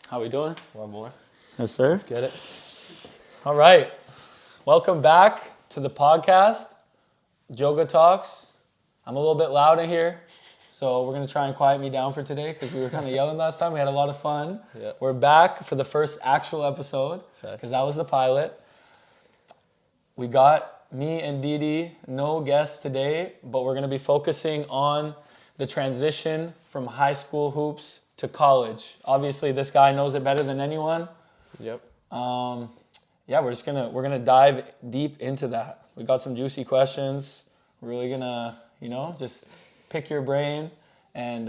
How we doing? One more. Yes, sir. Let's get it. All right. Welcome back to the podcast, Joga Talks. I'm a little bit loud in here, so we're going to try and quiet me down for today because we were kind of yelling last time. We had a lot of fun. Yeah. We're back for the first actual episode because that was the pilot. We got me and Didi, no guests today, but we're going to be focusing on the transition from high school hoops to college. Obviously, this guy knows it better than anyone. Yep. Yeah, we're gonna dive deep into that. We got some juicy questions. We're really gonna, just pick your brain and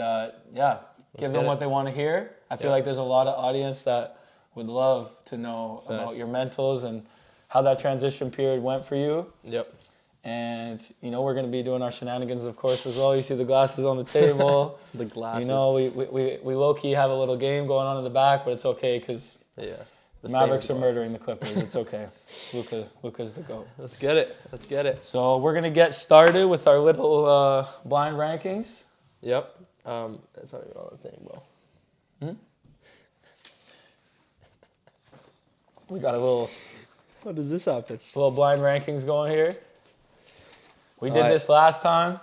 give them what they want to hear. I feel like there's a lot of audience that would love to know about your mentals and how that transition period went for you. Yep. And, we're going to be doing our shenanigans, of course, as well. You see the glasses on the table. The glasses. We low-key have a little game going on in the back, but it's okay because the Mavericks are murdering the Clippers. It's okay. Luka's the GOAT. Let's get it. So we're going to get started with our little blind rankings. Yep. It's not even on the thing, bro. We got a little does this happen? blind rankings going here. We did this last time.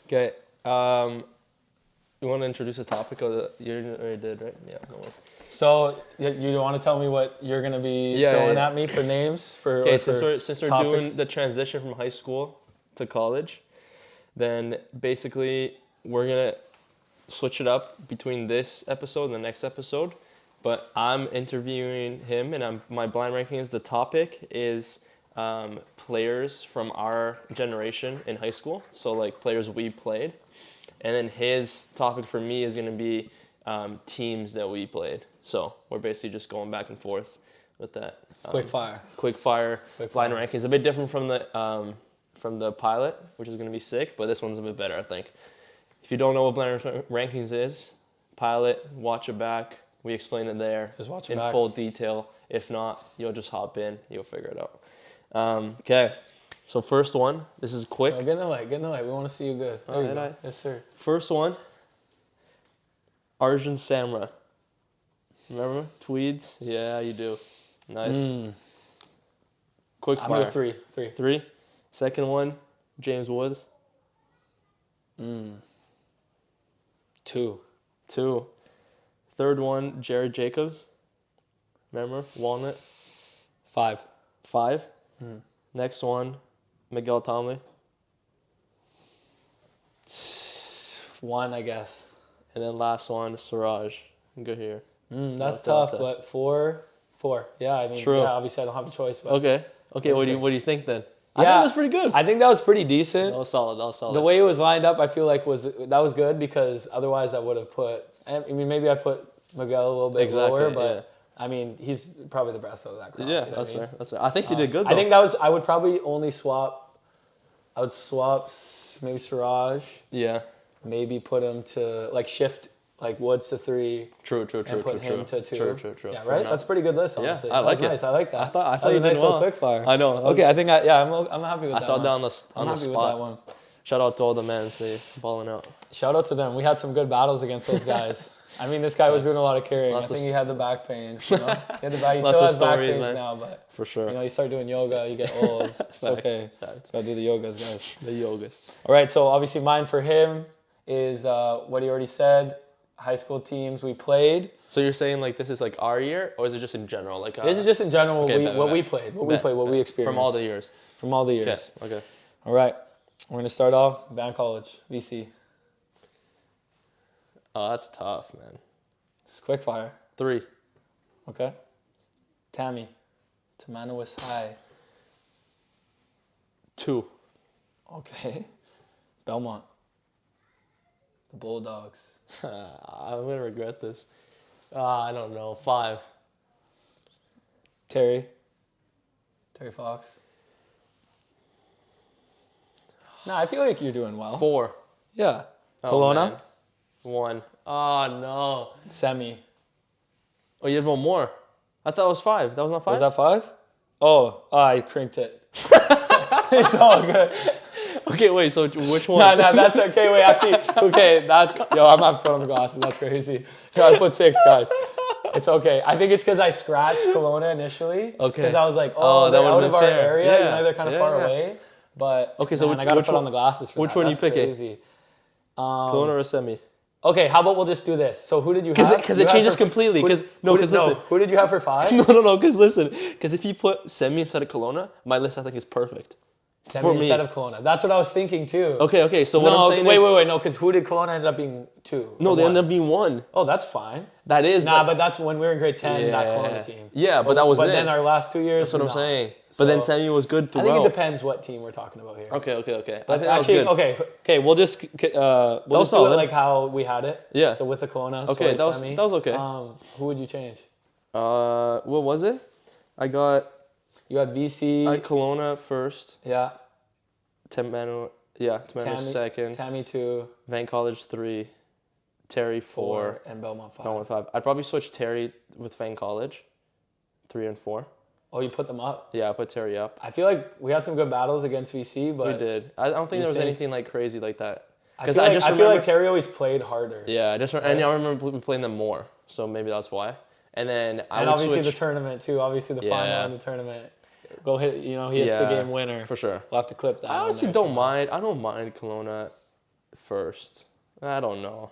Okay. You want to introduce a topic? You already did, right? Yeah, no worries. So you want to tell me what you're going to be throwing at me for names? Okay, since we're doing the transition from high school to college, then basically we're going to switch it up between this episode and the next episode. But I'm interviewing him, and my blind ranking is the topic is players from our generation in high school. So like players we played. And then his topic for me is going to be teams that we played. So we're basically just going back and forth with that. Quick fire blind ranking. It's a bit different from the pilot, which is going to be sick, but this one's a bit better, I think. If you don't know what blind rankings is, pilot, watch it back. We explain it there in full detail. If not, you'll just hop in. You'll figure it out. Okay. So first one. This is quick. Get in the light. We want to see you good. There you go. Yes, sir. First one. Arjun Samra. Remember? Tweeds? Yeah, you do. Nice. Quick fire. I'm going to 3. 3. Second one. James Woods. 2. Third one, Jared Jacobs. Remember? Walnut. 5. 5. Next one, Miguel Tomley. 1, I guess. And then last one, Siraj. Good here. That's tough, but 4. Yeah, I mean, True. Yeah, obviously I don't have a choice. But Okay, what do you think then? Yeah, I think it was pretty good. I think that was pretty decent. That was solid. The way it was lined up, I feel like that was good because otherwise I would have maybe I put Miguel a little bit lower, but I mean, he's probably the best of that crowd. Yeah, that's fair. I think he did good, though. I think I would probably only swap maybe Siraj. Yeah. Maybe put him to, shift, Woods to 3. True. And put him to 2. True. Yeah, right? That's a pretty good list, honestly. Yeah, I like it. Nice. I like that. I thought that was you a nice did little well. quick fire. I know. Okay, I think I'm happy with that one. I thought down I'm happy with that one. Shout out to all the men balling out. Shout out to them. We had some good battles against those guys. I mean, this guy was doing a lot of carrying. I think he had the back pains. He still has back pains now, but for sure. You start doing yoga, you get old. It's okay. Gotta do the yogas, guys. The yogas. All right, so obviously mine for him is what he already said. High school teams we played. So you're saying this is our year, or is it just in general? This is just in general what we played, what we experienced from all the years. From all the years. Okay. All right, we're gonna start off Van College, VC. Oh, that's tough, man. It's quick fire. 3. Okay. Tammy, Tamanawis High. 2. Okay. Belmont, the Bulldogs. I'm gonna regret this. I don't know. 5. Terry Fox. No, I feel like you're doing well. 4. Yeah. Oh, Kelowna. Man. 1. Oh, no. Semi. Oh, you had one more. I thought it was 5. That was not 5? Was that 5? Oh, I crinked it. It's all good. Okay, wait, so which one? No, that's okay. Wait, actually, okay, I'm not putting on the glasses. That's crazy. Here, I put 6, guys. It's okay. I think it's because I scratched Kelowna initially. Okay. Because I was like, that they're would've out been of our fair. area. Yeah. You know, they're kind of far Yeah. away. But Okay, so I got to which put on the glasses for which that. one That's you picking? crazy. Kelowna or Semi? Okay, how about we'll just do this? So who did you have? Because it changes completely. Because listen. Who did you have for 5? No. Because listen. Because if you put Semi instead of Kelowna, my list I think is perfect. Semi instead of Kelowna. That's what I was thinking too. Okay. So what I'm saying is... Wait. No, because who did Kelowna end up being 2? No, they ended up being 1. Oh, that's fine. That is... but that's when we were in grade 10, that Kelowna team. Yeah, but that was it. But then our last 2 years, that's what I'm saying. But then Semi was good throughout. I think it depends what team we're talking about here. Okay. But actually, okay, we'll just do it like how we had it. Yeah. So with the Kelowna, okay, that was okay. Who would you change? What was it? You had VC. I had Kelowna first. Yeah. Tamano second. Tammy 2. Van College 3. Terry 4. And Belmont 5. Belmont 5. I'd probably switch Terry with Van College. 3 and 4. Oh, you put them up? Yeah, I put Terry up. I feel like we had some good battles against VC, but... We did. I don't think there was anything like crazy like that. I feel like Terry always played harder. Yeah, and I remember we playing them more, so maybe that's why. And then I would obviously switch... the tournament too. Obviously the final and the tournament. Go hit, he hits the game winner. For sure. We'll have to clip that. I honestly don't mind. I don't mind Kelowna first. I don't know.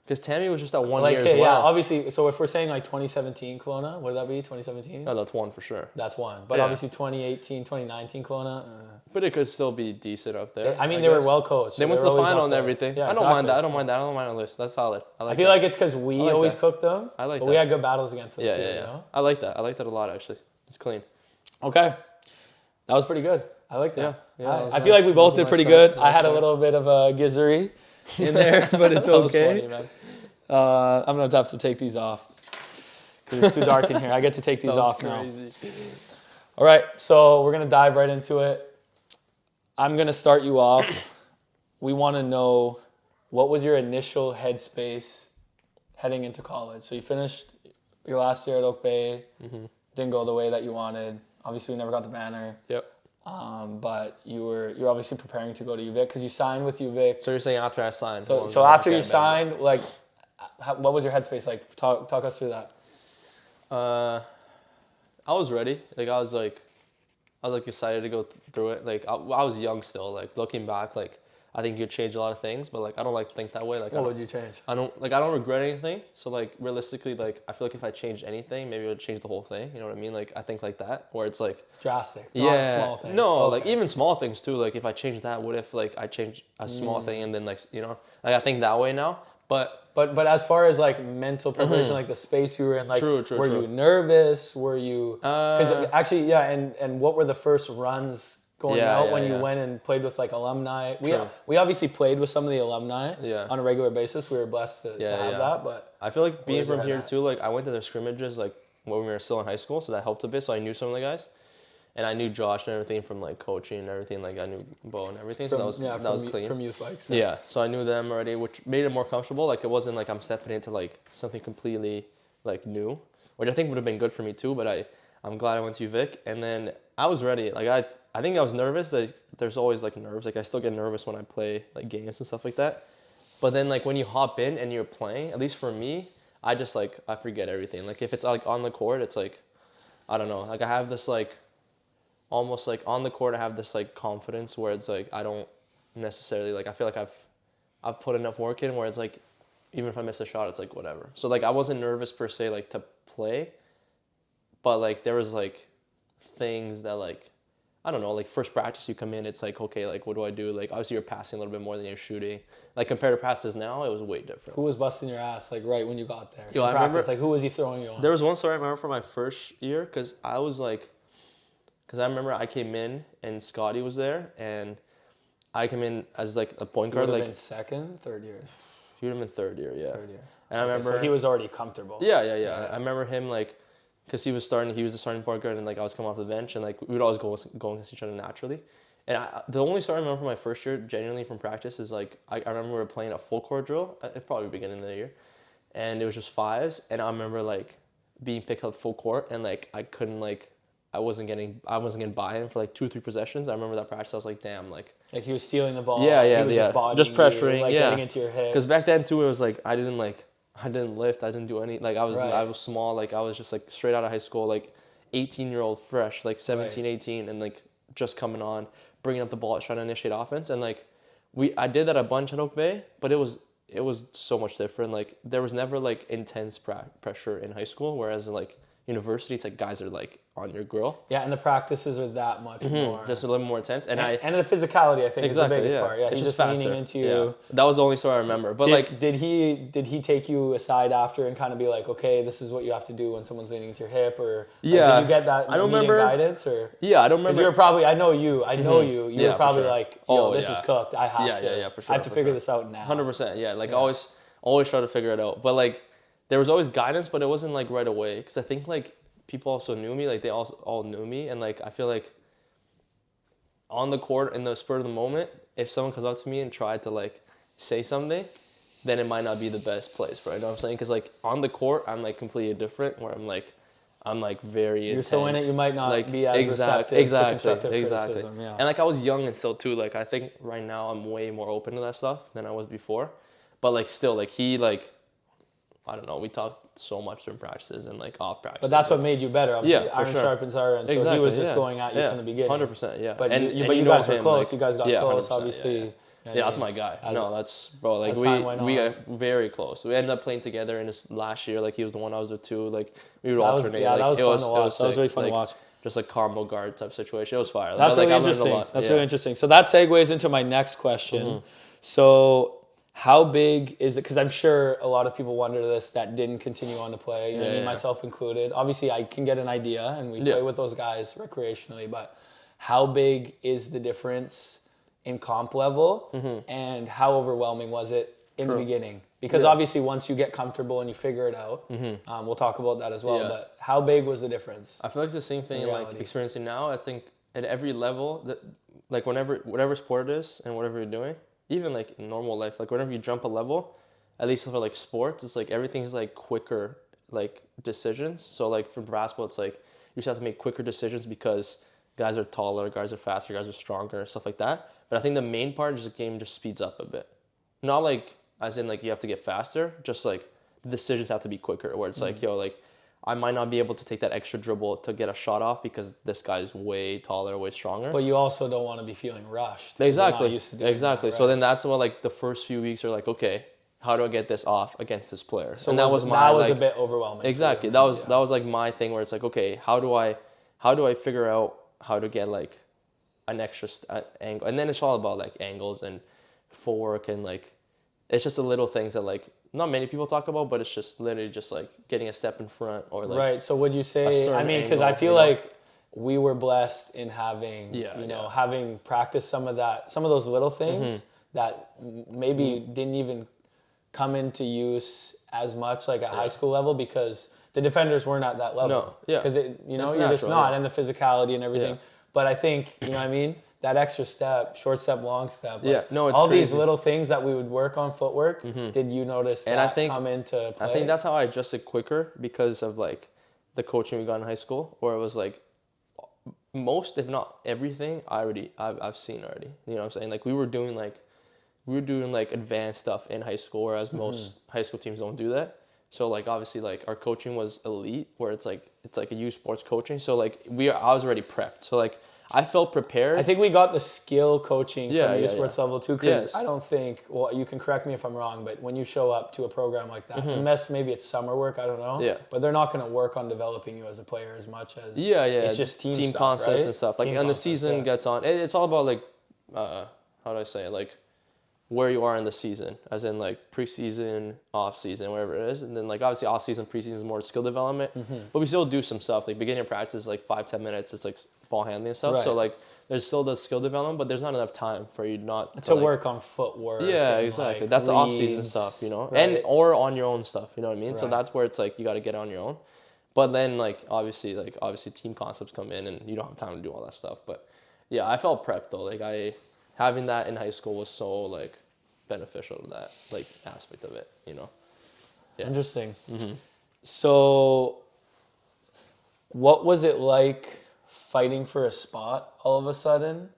Because Tammy was just that 1 year as well. Yeah, obviously. So if we're saying like 2017 Kelowna, what would that be? 2017? No, that's 1 for sure. That's 1. But obviously 2018, 2019 Kelowna. But it could still be decent up there. I mean, they were well coached. They went to the final and everything. Yeah, I don't mind that. I don't mind the list. That's solid. I feel like it's because we always cooked them. I like that. But we had good battles against them too. You know? I like that. I like that a lot, actually. It's clean. Okay. That was pretty good. I like that. Yeah, I feel like we both did pretty good. I had a little bit of a gizzery in there, but it's okay. Funny, man. I'm going to have to take these off because it's too dark in here. I get to take these off crazy. Now. All right, so we're going to dive right into it. I'm going to start you off. We want to know, what was your initial headspace heading into college? So you finished your last year at Oak Bay. Mm-hmm. Didn't go the way that you wanted. Obviously, we never got the banner. Yep. But you're obviously preparing to go to UVic because you signed with UVic. So you're saying after I signed? So after you signed, like, what was your headspace like? Talk us through that. I was ready. Like I was excited to go through it. Like I was young still. Like looking back, like I think you'd change a lot of things, but like I don't like to think that way. Like what would you change? I don't regret anything. So like realistically, like I feel like if I changed anything, maybe it would change the whole thing. You know what I mean? Like I think like that, where it's like drastic. Not small things. No, like even small things too. Like if I change that, what if like I change a small thing and then like like I think that way now. But as far as like mental preparation, like the space you were in, like true. You nervous? Were you? Because actually, and what were the first runs going out when you went and played with like alumni? We obviously played with some of the alumni on a regular basis. We were blessed to have that. But I feel like being from here too, like I went to the scrimmages like when we were still in high school, so that helped a bit. So I knew some of the guys. And I knew Josh and everything from like coaching and everything. Like I knew Bo and everything, so that was clean. From youth bikes. Yeah, so I knew them already, which made it more comfortable. Like it wasn't like I'm stepping into like something completely like new, which I think would have been good for me too. But I'm glad I went to UVic, and then I was ready. Like I think I was nervous. Like there's always like nerves. Like I still get nervous when I play like games and stuff like that. But then like when you hop in and you're playing, at least for me, I just like I forget everything. Like if it's like on the court, it's like I don't know. Like I have this like. Almost like on the court, I have this like confidence where it's like I don't necessarily like I feel like I've put enough work in where it's like even if I miss a shot, it's like whatever. So like I wasn't nervous per se like to play, but like there was like things that like I don't know, like first practice you come in, it's like okay, like what do I do? Like obviously you're passing a little bit more than you're shooting. Like compared to practices now, it was way different. Who was busting your ass like right when you got there? I remember like who was he throwing you on? There was one story I remember from my first year because I was like. Because I remember I came in and Scotty was there, and I came in as like a point guard. Like been second, third year. He would have been third year, yeah. Third year. And I remember so he was already comfortable. Yeah. I remember him like, because he was the starting point guard, and like I was coming off the bench, and like we would always go against each other naturally. And the only story I remember from my first year, genuinely from practice, is like I remember we were playing a full court drill, probably beginning of the year, and it was just fives, and I remember like being picked up full court, and like I couldn't like. I wasn't getting by him for like 2 or 3 possessions. I remember that practice. I was like, damn, like he was stealing the ball. Yeah. He was just pressuring, you, like getting into your head. Because back then too, it was like I didn't like I didn't lift. I didn't do any. Like, I was small. Like, I was just, like, straight out of high school, like, 18-year-old fresh, like, 17, 18, and, like, just coming on, bringing up the ball, trying to initiate offense. And, like, I did that a bunch at Oak Bay, but it was so much different. Like, there was never, like, intense pressure in high school, whereas in, like, university, it's like guys are, like, on your grill. Yeah, and the practices are that much more. Just a little more intense. And the physicality, I think, is the biggest part. Yeah, it's he's just faster. leaning into you. Yeah. That was the only story I remember. But did he take you aside after and kind of be like, okay, this is what you have to do when someone's leaning into your hip, or did you get that guidance, or I don't remember. You were probably, I know you were probably like, yo, this is cooked. I have to. Yeah, for sure. I have to figure this out now. 100%. Yeah, like always try to figure it out. But like there was always guidance, but it wasn't like right away, because I think like people also knew me, like they all knew me, and like I feel like on the court in the spur of the moment, if someone comes up to me and tried to like say something, then it might not be the best place for it. You know what I'm saying? Because like on the court, I'm like completely different. Where I'm like very You're intense. so in it, you might not like, be as receptive to constructive criticism. Yeah. And like I was young and still too. Like I think right now I'm way more open to that stuff than I was before. But like still, like he like, I don't know. We talked so much during practices and like off practice. But that's what made you better. Obviously, iron sharpens iron. So exactly, he was just going at you from the beginning. 100%. Yeah. But you guys were close. Like, you guys got close, obviously. Yeah, that's my guy. That's bro. Like we got very close. We ended up playing together in his last year. Like he was the one, I was the two. Like we would alternate. Yeah, like, that was fun to watch. That was really fun to watch. Just like combo guard type situation. It was fire. That's really interesting. That's really interesting. So that segues into my next question. So how big is it? Because I'm sure a lot of people wonder this that didn't continue on to play. You know, me myself included. Obviously, I can get an idea, and we play with those guys recreationally. But how big is the difference in comp level, and how overwhelming was it in the beginning? Because obviously once you get comfortable and you figure it out, we'll talk about that as well, but how big was the difference? I feel like it's the same thing in like experiencing now. I think at every level, that like whatever sport it is and whatever you're doing, even like in normal life, like whenever you jump a level, at least for like sports, it's like everything's like quicker like decisions. So like for basketball, it's like you just have to make quicker decisions because guys are taller, guys are faster, guys are stronger, stuff like that. But I think the main part is the game just speeds up a bit. Not like, as in like you have to get faster, just like the decisions have to be quicker, where it's like, yo, like I might not be able to take that extra dribble to get a shot off because this guy's way taller, way stronger. But you also don't want to be feeling rushed. Exactly. That, right? So then that's what like the first few weeks are like, okay, how do I get this off against this player? So and that was a bit overwhelming. Exactly. That was like my thing, where it's like, okay, how do I figure out how to get like an extra angle? And then it's all about like angles and footwork, and like it's just the little things that like not many people talk about, but it's just literally just like getting a step in front, or like right. So would you say, I mean, because I feel like we were blessed in having having practiced some of those little things that maybe didn't even come into use as much like at high school level, because the defenders weren't at that level. No, because you're just not, and the physicality and everything. But I think, you know what I mean, that extra step, short step, long step. Like, it's all crazy. These little things that we would work on footwork. Did you notice that come into play? I think that's how I adjusted quicker, because of like the coaching we got in high school, where it was like most, if not everything, I've seen already. You know what I'm saying? Like we were doing like advanced stuff in high school, whereas most high school teams don't do that. So like obviously like our coaching was elite, where it's like a youth sports coaching. So like I was already prepped. So like I felt prepared. I think we got the skill coaching from the youth sports level too, because I don't think, well, you can correct me if I'm wrong, but when you show up to a program like that, unless maybe it's summer work, I don't know, but they're not going to work on developing you as a player as much as it's just team stuff, concepts, right? and stuff. Like, and the season gets on. It's all about like, how do I say it? Like where you are in the season, as in like preseason, off season, whatever it is. And then like obviously off season, preseason is more skill development, but we still do some stuff. Like beginning of practice is like 5-10 minutes. It's like ball handling and stuff. Right. So like there's still the skill development, but there's not enough time for you not to like, work on footwork. Yeah, exactly. Like that's the off season stuff, you know, right. or on your own stuff. You know what I mean? Right. So that's where it's like you got to get on your own. But then like obviously team concepts come in, and you don't have time to do all that stuff. But yeah, I felt prepped though. Like having that in high school was so like beneficial to that like aspect of it, you know. Interesting. So what was it like fighting for a spot all of a sudden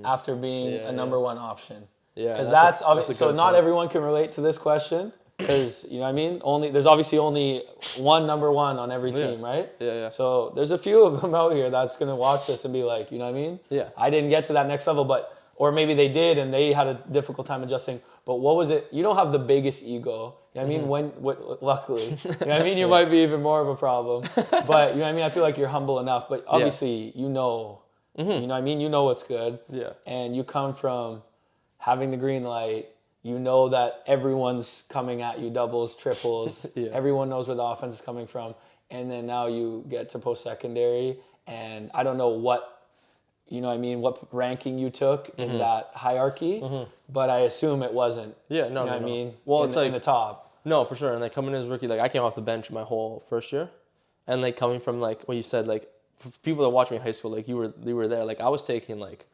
after being a number one option? Because that's obviously, so not everyone can relate to this question, because you know what I mean. There's obviously only one number one on every team, right? Yeah. So there's a few of them out here that's gonna watch this and be like, you know what I mean? Yeah. I didn't get to that next level, or maybe they did and they had a difficult time adjusting. But what was it? You don't have the biggest ego. You know what I mean? Luckily, you know what I mean. You might be even more of a problem, but you know what I mean. I feel like you're humble enough. But obviously, you know what I mean. You know what's good. Yeah. And you come from having the green light. You know that everyone's coming at you, doubles, triples. Everyone knows where the offense is coming from. And then now you get to post-secondary, and I don't know what, you know what I mean, what ranking you took in that hierarchy, but I assume it wasn't. Yeah, no, you know no, what I no. mean? Well, in the top. No, for sure. And like coming in as rookie, like I came off the bench my whole first year, and like coming from like what you said, like for people that watch me in high school, like you were there. Like I was taking like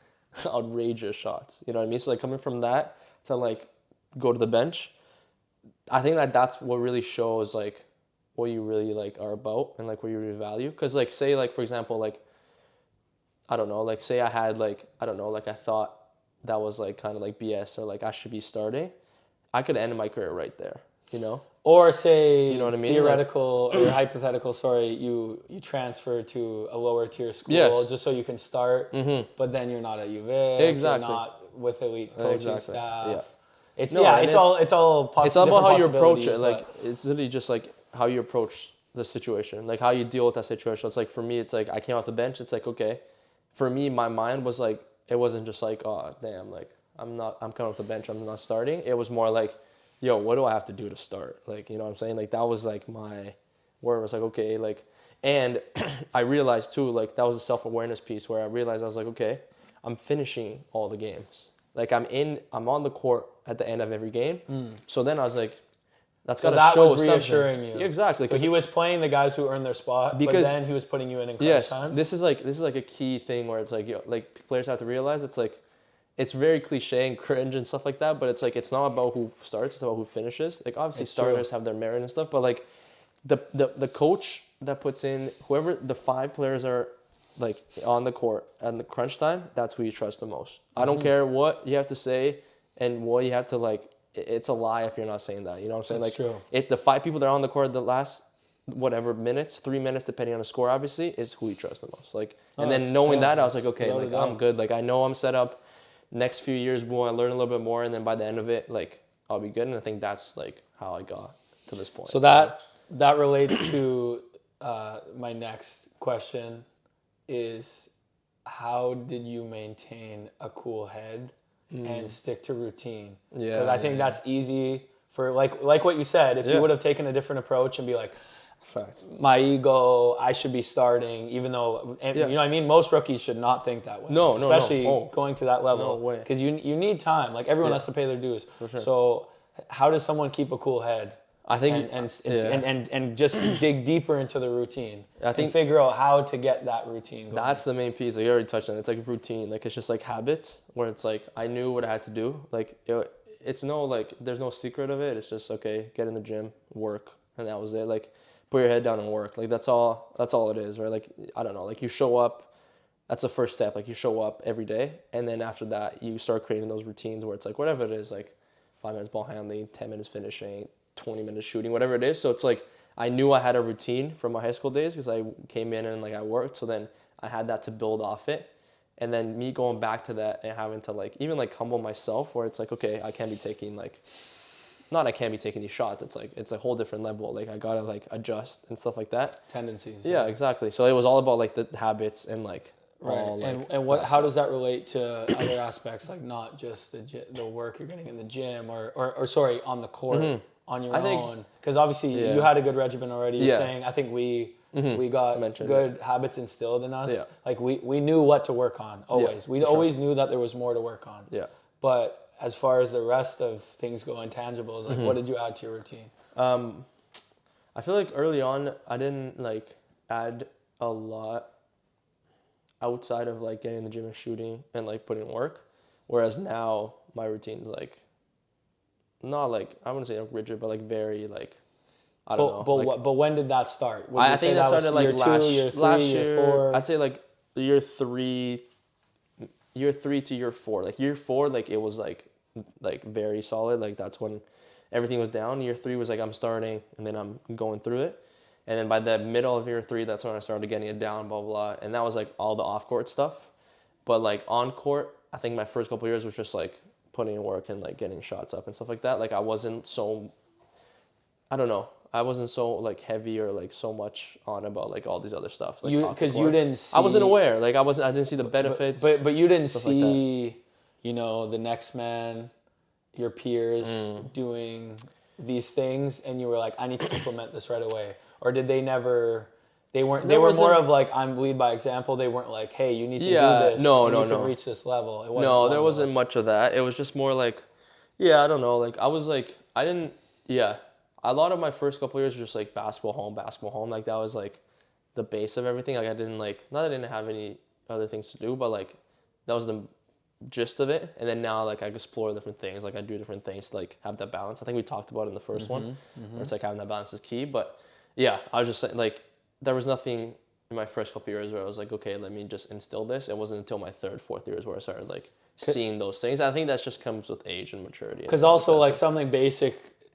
outrageous shots. You know what I mean? So like coming from that to like go to the bench, I think that's what really shows like what you really like are about and like what you really value. Cause like say like for example like I don't know, like say I had like I don't know, like I thought that was like kind of like BS or like I should be starting, I could end my career right there, you know? Or say, you know what I mean? Theoretical or hypothetical, sorry, you transfer to a lower tier school just so you can start, but then you're not at UVic, Exactly. you're not with elite coaching staff. Yeah. It's It's all it's all about how you approach it. But Like it's literally just like how you approach the situation, like how you deal with that situation. It's like for me, it's like I came off the bench. It's like okay, for me, my mind was like it wasn't just like oh damn, like I'm coming off the bench. I'm not starting. It was more like, yo, what do I have to do to start? Like you know what I'm saying? Like that was like my where it was like okay, like and I realized too like that was a self-awareness piece where I realized I was like okay, I'm finishing all the games. Like I'm on the court at the end of every game. So then I was like, that's got to show something. That was reassuring you. Exactly. So he was playing the guys who earned their spot, but then he was putting you in crunch times. This is like a key thing where it's like like players have to realize it's like it's very cliche and cringe and stuff like that, but it's like it's not about who starts, it's about who finishes. Like obviously starters have their merit and stuff, but like the coach that puts in whoever the 5 players are like on the court and the crunch time, that's who you trust the most. I don't care what you have to say and what you have to like. It's a lie if you're not saying that. You know what I'm saying? That's true. If the 5 people that are on the court the last whatever minutes, 3 minutes depending on the score, obviously, is who you trust the most. Like, and then knowing that, I was like, okay, like I'm good. Like I know I'm set up. Next few years, boom, I learn a little bit more, and then by the end of it, like I'll be good. And I think that's like how I got to this point. So that relates to my next question. Is how did you maintain a cool head and stick to routine? Because I think that's easy for like what you said. If you would have taken a different approach and be like, my ego, I should be starting, even though you know what I mean. Most rookies should not think that way. No, especially going to that level. No way. Because you need time. Like everyone has to pay their dues. For sure. So how does someone keep a cool head? I think and just dig deeper into the routine. I think and figure out how to get that routine going. That's the main piece. Like you already touched on it. It's like routine. Like it's just like habits where it's like I knew what I had to do. Like it's no like there's no secret of it. It's just okay, get in the gym, work, and that was it. Like put your head down and work. Like that's all it is, right? Like I don't know. Like you show up. That's the first step. Like you show up every day, and then after that you start creating those routines where it's like whatever it is, like 5 minutes ball handling, 10 minutes finishing, 20 minutes shooting, whatever it is. So it's like I knew I had a routine from my high school days because I came in and like I worked. So then I had that to build off it. And then me going back to that and having to like even like humble myself where it's like, okay, I can't be taking like, not I can't be taking these shots. It's like, it's a whole different level. Like I gotta like adjust and stuff like that. Tendencies. Yeah, exactly. So it was all about like the habits and like all like. And what? How does that relate to other aspects, like not just the work you're getting in the gym or sorry, on the court on your own? Because obviously you had a good regimen already. You're saying I think we got good habits instilled in us. Yeah. Like we knew what to work on always. We always knew that there was more to work on. Yeah. But as far as the rest of things go, intangibles, like what did you add to your routine? I feel like early on I didn't like add a lot outside of like getting in the gym and shooting and like putting work, whereas now my routine's like not like I wouldn't say like rigid, but like very like I don't know. But when did that start? I think that started like last year, year 4? I'd say like year 3 to year 4. Like year 4, like it was like very solid. Like that's when everything was down. Year 3 was like I'm starting, and then I'm going through it. And then by the middle of year 3, that's when I started getting it down, blah, blah, blah. And that was like all the off-court stuff. But like on court, I think my first couple of years was just like putting in work and like getting shots up and stuff like that. Like I wasn't so, I don't know. I wasn't so like heavy or like so much on about like all these other stuff. Like because you didn't see. I wasn't aware. Like I didn't see the benefits. But you didn't see, like you know, the next man, your peers doing these things, and you were like, I need to implement this right away. Or did they never? They weren't. They were more of like, I'm lead by example. They weren't like, hey, you need to do this. No, you can reach this level. It wasn't no, there wasn't much of that. It was just more like, I don't know. Like I was like, I didn't. Yeah, a lot of my first couple of years were just like basketball home. Like that was like the base of everything. Like I didn't like, not that I didn't have any other things to do, but like that was the gist of it. And then now like I explore different things. Like I do different things to like have that balance. I think we talked about it in the first one. Where it's like having that balance is key. But yeah, I was just saying like there was nothing in my first couple of years where I was like, okay, let me just instill this. It wasn't until my 3rd, 4th years where I started like seeing those things. I think that just comes with age and maturity. Because also like something basic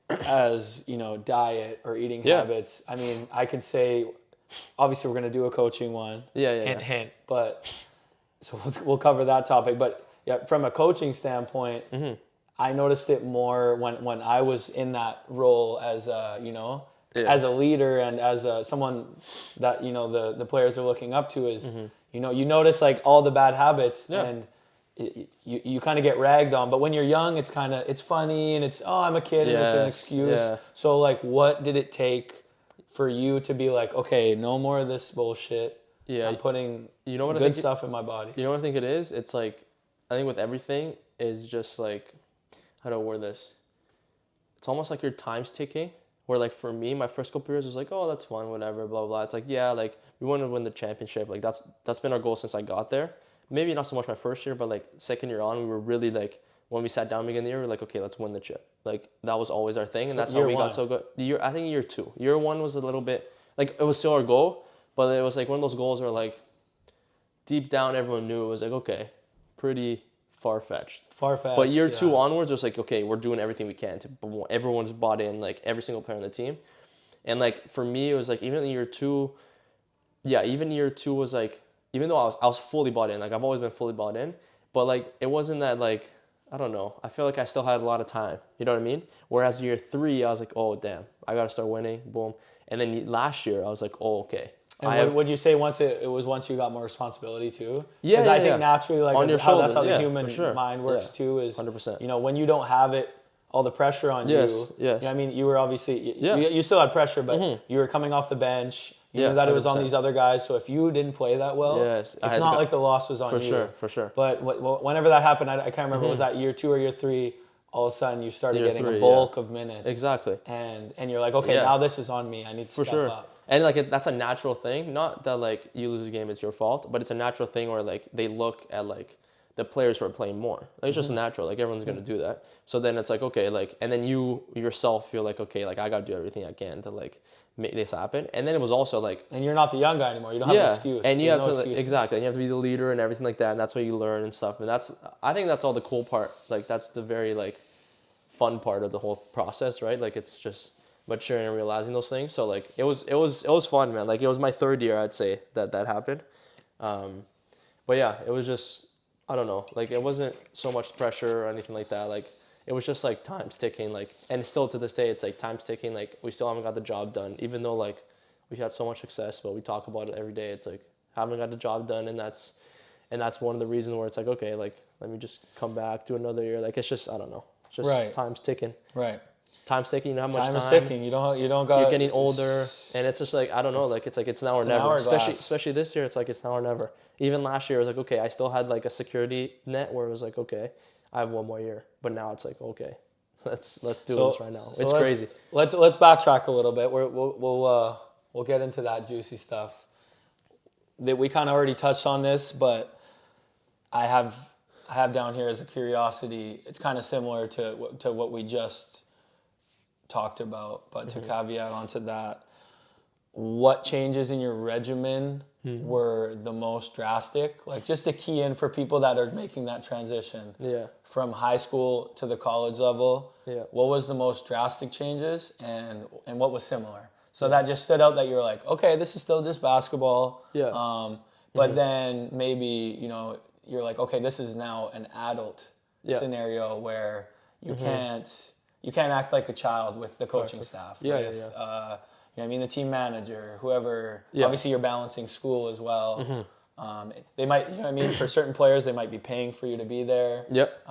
as, you know, diet or eating habits. I mean, I could say, obviously we're going to do a coaching one. Hint. But so we'll cover that topic. But yeah, from a coaching standpoint, I noticed it more when I was in that role as you know, as a leader and as someone that, you know, the players are looking up to is, you know, you notice like all the bad habits and you kind of get ragged on. But when you're young, it's funny and it's, oh, I'm a kid and it's an excuse. Yeah. So like, what did it take for you to be like, okay, no more of this bullshit. Yeah, I'm putting good stuff in my body. You know what I think it is? It's like, I think with everything is just like, how do I word this? It's almost like your time's ticking. Where like for me, my first couple years was like, oh, that's fun, whatever, blah, blah. It's like, yeah, like we want to win the championship. Like that's been our goal since I got there. Maybe not so much my first year, but like second year on, we were really like, when we sat down beginning of the year, we were like, okay, let's win the chip. Like that was always our thing, and that's how we got so good. I think year 2. Year 1 was a little bit, like it was still our goal, but it was like one of those goals where like deep down everyone knew it was like, okay, pretty far-fetched. But year 2 onwards, it was like, okay, we're doing everything we can to, everyone's bought in, like every single player on the team. And like for me, it was like even in year 2, even year 2 was like, even though I was fully bought in, like I've always been fully bought in, but like it wasn't that like, I don't know, I feel like I still had a lot of time, you know what I mean? Whereas year 3, I was like, oh damn, I gotta start winning, boom. And then last year, I was like, oh, okay. And would you say once you got more responsibility too? Because I think naturally, like that's how the human mind works too. Is 100%. You know, when you don't have it, all the pressure on you. Yes. You know, I mean, you were obviously you still had pressure, but you were coming off the bench. You knew that it was on these other guys. So if you didn't play that well, it's not like the loss was on you. For sure. But whenever that happened, I can't remember. Was that year 2 or year 3? All of a sudden, you started getting a bulk of minutes. Exactly. And you're like, okay, now this is on me. I need to step up. And like that's a natural thing. Not that like you lose a game, it's your fault, but it's a natural thing where like they look at like the players who are playing more. Like, it's just natural. Like everyone's gonna do that. So then it's like, okay, like, and then you yourself feel like, okay, like I gotta do everything I can to like make this happen. And then it was also like, and you're not the young guy anymore. You don't have an excuse. And you have to exactly. And you have to be the leader and everything like that. And that's what you learn and stuff. And I think that's all the cool part. Like that's the very like fun part of the whole process, right? Like it's just maturing and realizing those things. So like it was fun, man. Like it was my 3rd year, I'd say, that happened. But yeah, it was just, I don't know, like it wasn't so much pressure or anything like that. Like it was just like time's ticking, like, and still to this day it's like time's ticking. Like we still haven't got the job done, even though like we had so much success, but we talk about it every day. It's like haven't got the job done, and that's one of the reasons where it's like, okay, like let me just come back, do another year. Like it's just, I don't know, just time's ticking. Right. Time's ticking. You know how much time is ticking. You don't got. You're getting older, and it's just like, I don't know. Like it's now or never. Especially this year, it's like it's now or never. Even last year, it was like, okay, I still had like a security net where it was like, okay, I have one more year. But now it's like, okay, let's do this right now. It's crazy. Let's backtrack a little bit. We'll get into that juicy stuff. That we kind of already touched on this, but I have down here as a curiosity. It's kind of similar to what we just talked about, but to caveat onto that, what changes in your regimen were the most drastic? Like just to key in for people that are making that transition from high school to the college level. Yeah. What was the most drastic changes and what was similar? So that just stood out that you were like, okay, this is still just basketball. Yeah. But then maybe, you're like, okay, this is now an adult scenario where you can't act like a child with the coaching staff. The team manager, whoever. Yeah. Obviously, you're balancing school as well. They might, for certain players, they might be paying for you to be there. Yep.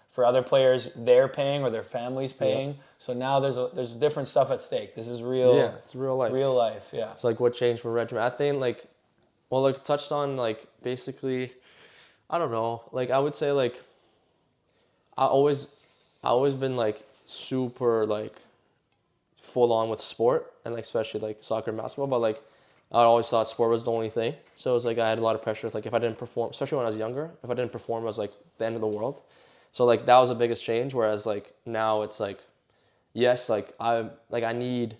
For other players, they're paying or their family's paying. Yep. So now there's different stuff at stake. This is real. Yeah, it's real life. Real life, yeah. It's like what changed for regimen. I think touched on basically, I don't know. I would say I always been super full on with sport and especially soccer and basketball, but I always thought sport was the only thing. So it was I had a lot of pressure with if I didn't perform, especially when I was younger, if I didn't perform, it was the end of the world. So that was the biggest change. Whereas now it's yes, I'll need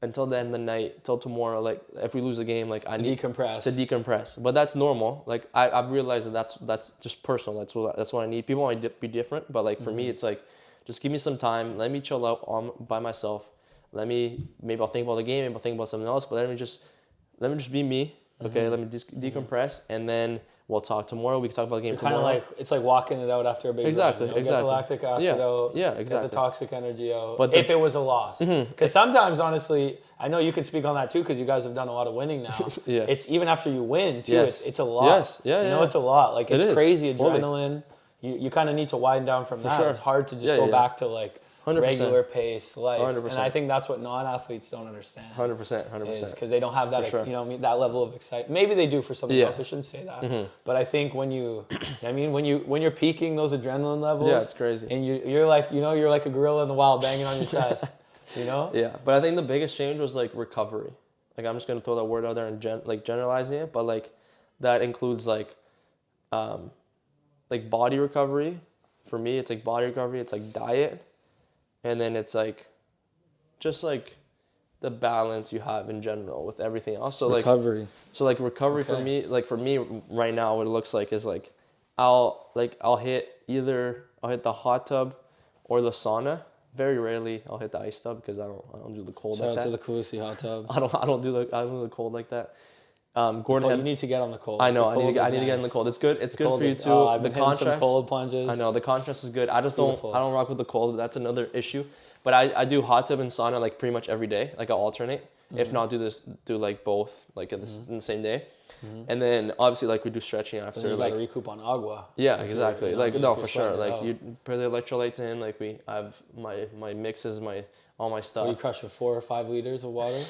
until the end of the night, till tomorrow, if we lose a game, I need decompress. To decompress. But that's normal. I've realized that's just personal. That's what I need. People might be different, but for me, it's just give me some time. Let me chill out by myself. Maybe I'll think about the game, maybe I'll think about something else, but let me just be me. Okay, let me decompress, and then we'll talk tomorrow. We can talk about the game tomorrow. Kind of it's like walking it out after a big exactly, run, exactly. Get the lactic acid out. Yeah, exactly. Get the toxic energy out. But if it was a loss, because sometimes, honestly, I know you can speak on that too, because you guys have done a lot of winning now. Yeah. It's even after you win too. Yes. It's a lot. Yes. Yeah. You know, it's a lot. It's crazy fully. Adrenaline. You kind of need to wind down from that. Sure. It's hard to just go back to 100%. regular pace life. 100%. And I think that's what non-athletes don't understand. 100%. Because they don't have that, that level of excitement. Maybe they do for something else. I shouldn't say that. But I think when you're peaking those adrenaline levels, yeah, it's crazy. And you're you're like a gorilla in the wild banging on your chest. Yeah, but I think the biggest change was recovery. I'm just gonna throw that word out there and generalizing it, but that includes body recovery. For me, it's body recovery. It's diet. And then it's just the balance you have in general with everything else. So recovery. Recovery for me right now, what it looks like is I'll hit the hot tub or the sauna. Very rarely I'll hit the ice tub because I don't do the cold Shout like that. Shout out to the Calusi hot tub. I don't do the cold like that. Gordon, you need to get on the cold. I know. I need to get in the cold. It's good. It's good for you too. I've been hitting some cold plunges. I know the contrast is good. I don't rock with the cold. That's another issue. But I do hot tub and sauna pretty much every day. I'll alternate. If not, do both in the same day. And then obviously we do stretching after. You gotta recoup on agua. Yeah, exactly. For sure. You put the electrolytes in. I have my mixes, all my stuff. You crush with 4 or 5 liters of water.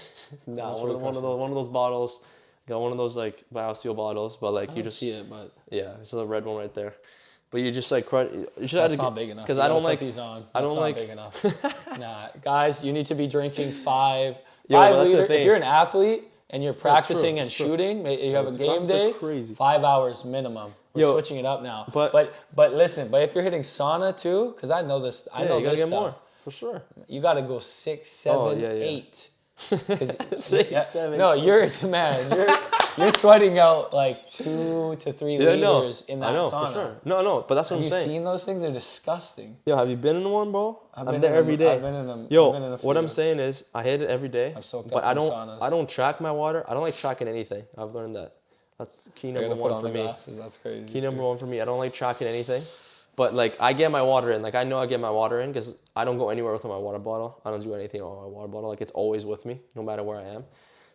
No, one of those bottles. Got one of those BioSteel bottles, but you just see it, but yeah, it's the red one right there. But you just crush. That's not big enough. Because I don't these on. That's not big enough. Nah, guys, you need to be drinking 5 liters. If you're an athlete and you're practicing and shooting, you have a game day. 5 hours minimum. We're switching it up now. But listen. But if you're hitting sauna too, because I know this. I know you gotta this get stuff. more for sure. You got to go 6, 7, 8. 6, 7. No, you're sweating out 2 to 3 liters in that sauna. For sure. No, but that's what I'm saying. Have you seen those things? They're disgusting. Yo, have you been in one, bro? I'm there every day. I've been in them. Yo, what I'm saying is, I hit it every day. I've soaked but up in saunas. I don't track my water. I don't like tracking anything. I've learned that. That's key number one for me. Glasses. That's crazy. Key number one for me. I don't like tracking anything. But I get my water in. I know I get my water in because I don't go anywhere without my water bottle. I don't do anything on my water bottle. It's always with me, no matter where I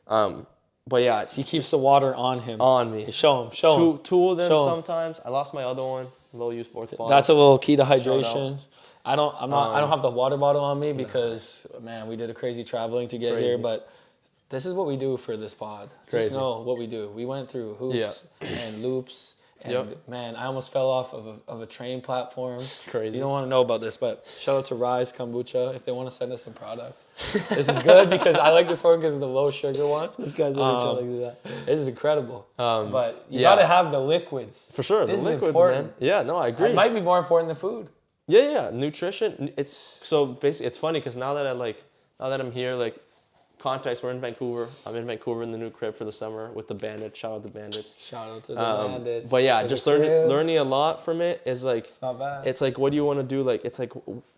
am. But yeah, he keeps the water on him. On me. Show him. Two of them sometimes. I lost my other one. Little U Sports bottle. That's a little key to hydration. I don't have the water bottle on me because man, we did a crazy traveling to get here, but this is what we do for this pod. Just know what we do. We went through hoops and loops. And man, I almost fell off of a train platform. Crazy. You don't want to know about this, but shout out to Rise Kombucha if they want to send us some product. This is good because I like this one because it's the low sugar one. This guy's really trying to do that. This is incredible. But you got to have the liquids. For sure, this the liquids, is important. Man. Yeah, no, I agree. It might be more important than food. Yeah. Nutrition. It's so basically it's funny because now that I'm here context, we're in Vancouver. I'm in Vancouver in the new crib for the summer with the Bandits. Shout out the Bandits. Shout out to the Bandits. But yeah, just learning a lot from it is like, it's not bad. It's like, what do you want to do? Like, it's like,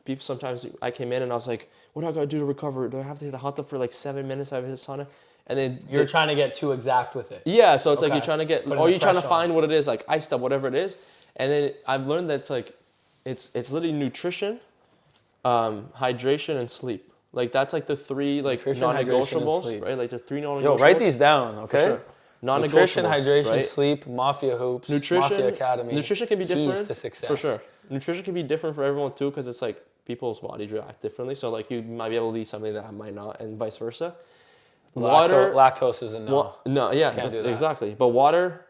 people sometimes, I came in and I was like, what do I got to do to recover? Do I have to hit the hot tub for like 7 minutes? I have to hit sauna. And then you're trying to get too exact with it. Yeah, so it's like you're trying to get, or you're trying to find what it is, like ice tub, whatever it is. And then I've learned that it's like, it's literally nutrition, hydration, and sleep. Like that's like the three like non-negotiables, right? Like the three non-negotiables. Yo, write these down, okay? For sure. Non-negotiables. Nutrition, hydration, right? sleep, Mafia Hoops, nutrition, Mafia Academy. Nutrition can be different. Keys to success. For sure. Nutrition can be different for everyone too, because it's like people's bodies react differently. So like you might be able to eat something that I might not, and vice versa. Water, lactose is a no. No, yeah, that's exactly. But water,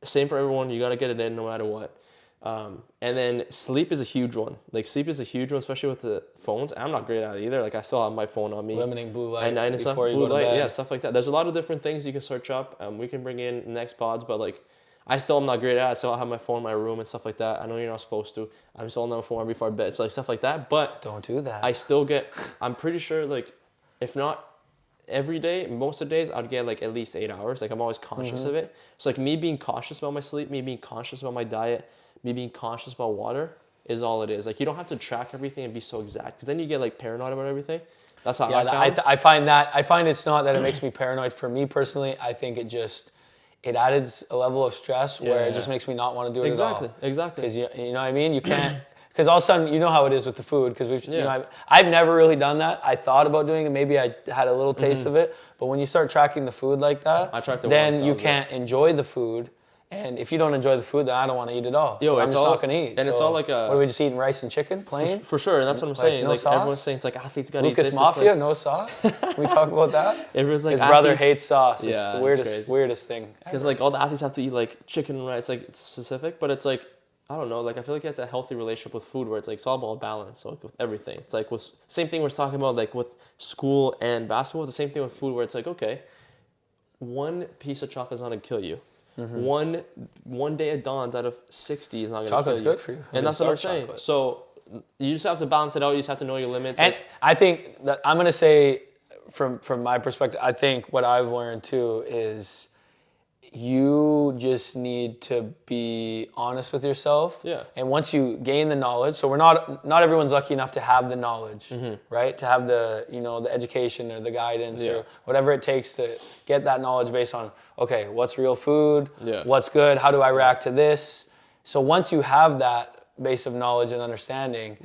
same for everyone. You gotta get it in no matter what. And then sleep is a huge one. Like sleep is a huge one, especially with the phones. I'm not great at it either. Like I still have my phone on me. Limiting blue light and stuff. before you Blue go to light, bed. yeah, stuff like that. There's a lot of different things you can search up. We can bring in next pods, but like I still am not great at it. I still have my phone in my room and stuff like that. I know you're not supposed to. I'm still on my phone before bed. So like stuff like that. But don't do that. I still get, I'm pretty sure like, if not every day, most of the days, I'd get like at least 8 hours. Like I'm always conscious of it. So like me being cautious about my sleep, me being conscious about my diet, me being conscious about water is all it is. Like you don't have to track everything and be so exact, because then you get like paranoid about everything. That's how I find it's not that it makes me paranoid. For me personally, I think it added a level of stress where it just makes me not want to do it at all. Exactly. Because you know what I mean? You can't, because all of a sudden, you know how it is with the food, because I've never really done that. I thought about doing it, maybe I had a little taste of it, but when you start tracking the food like that, then you can't enjoy the food. And if you don't enjoy the food, then I don't want to eat it all. So I'm just not going to eat. And it's all like a... What are we just eating, rice and chicken, plain? For sure, and that's what I'm saying. No like sauce? everyone's saying, it's like athletes got to eat this. Lucas Mafia, like, no sauce? Can we talk about that? Everyone's like, his brother hates sauce. It's yeah, the weirdest thing. Because like all the athletes have to eat like chicken and rice, like it's specific, but it's like, I don't know, like I feel like you have that healthy relationship with food where it's like, it's all about balance, so like with everything. It's like, same thing we're talking about like with school and basketball, it's the same thing with food where it's like, okay, one piece of chocolate is not going to kill you. One day at Dawn's out of 60 is not going to kill you. Chocolate's good for you. And that's what I'm saying. So you just have to balance it out. You just have to know your limits. And I think that I'm going to say, from my perspective, I think what I've learned too is you just need to be honest with yourself. Yeah. And once you gain the knowledge, so we're not everyone's lucky enough to have the knowledge, right? To have the education or the guidance or whatever it takes to get that knowledge based on, okay, what's real food? What's good? How do I react to this? So once you have that base of knowledge and understanding,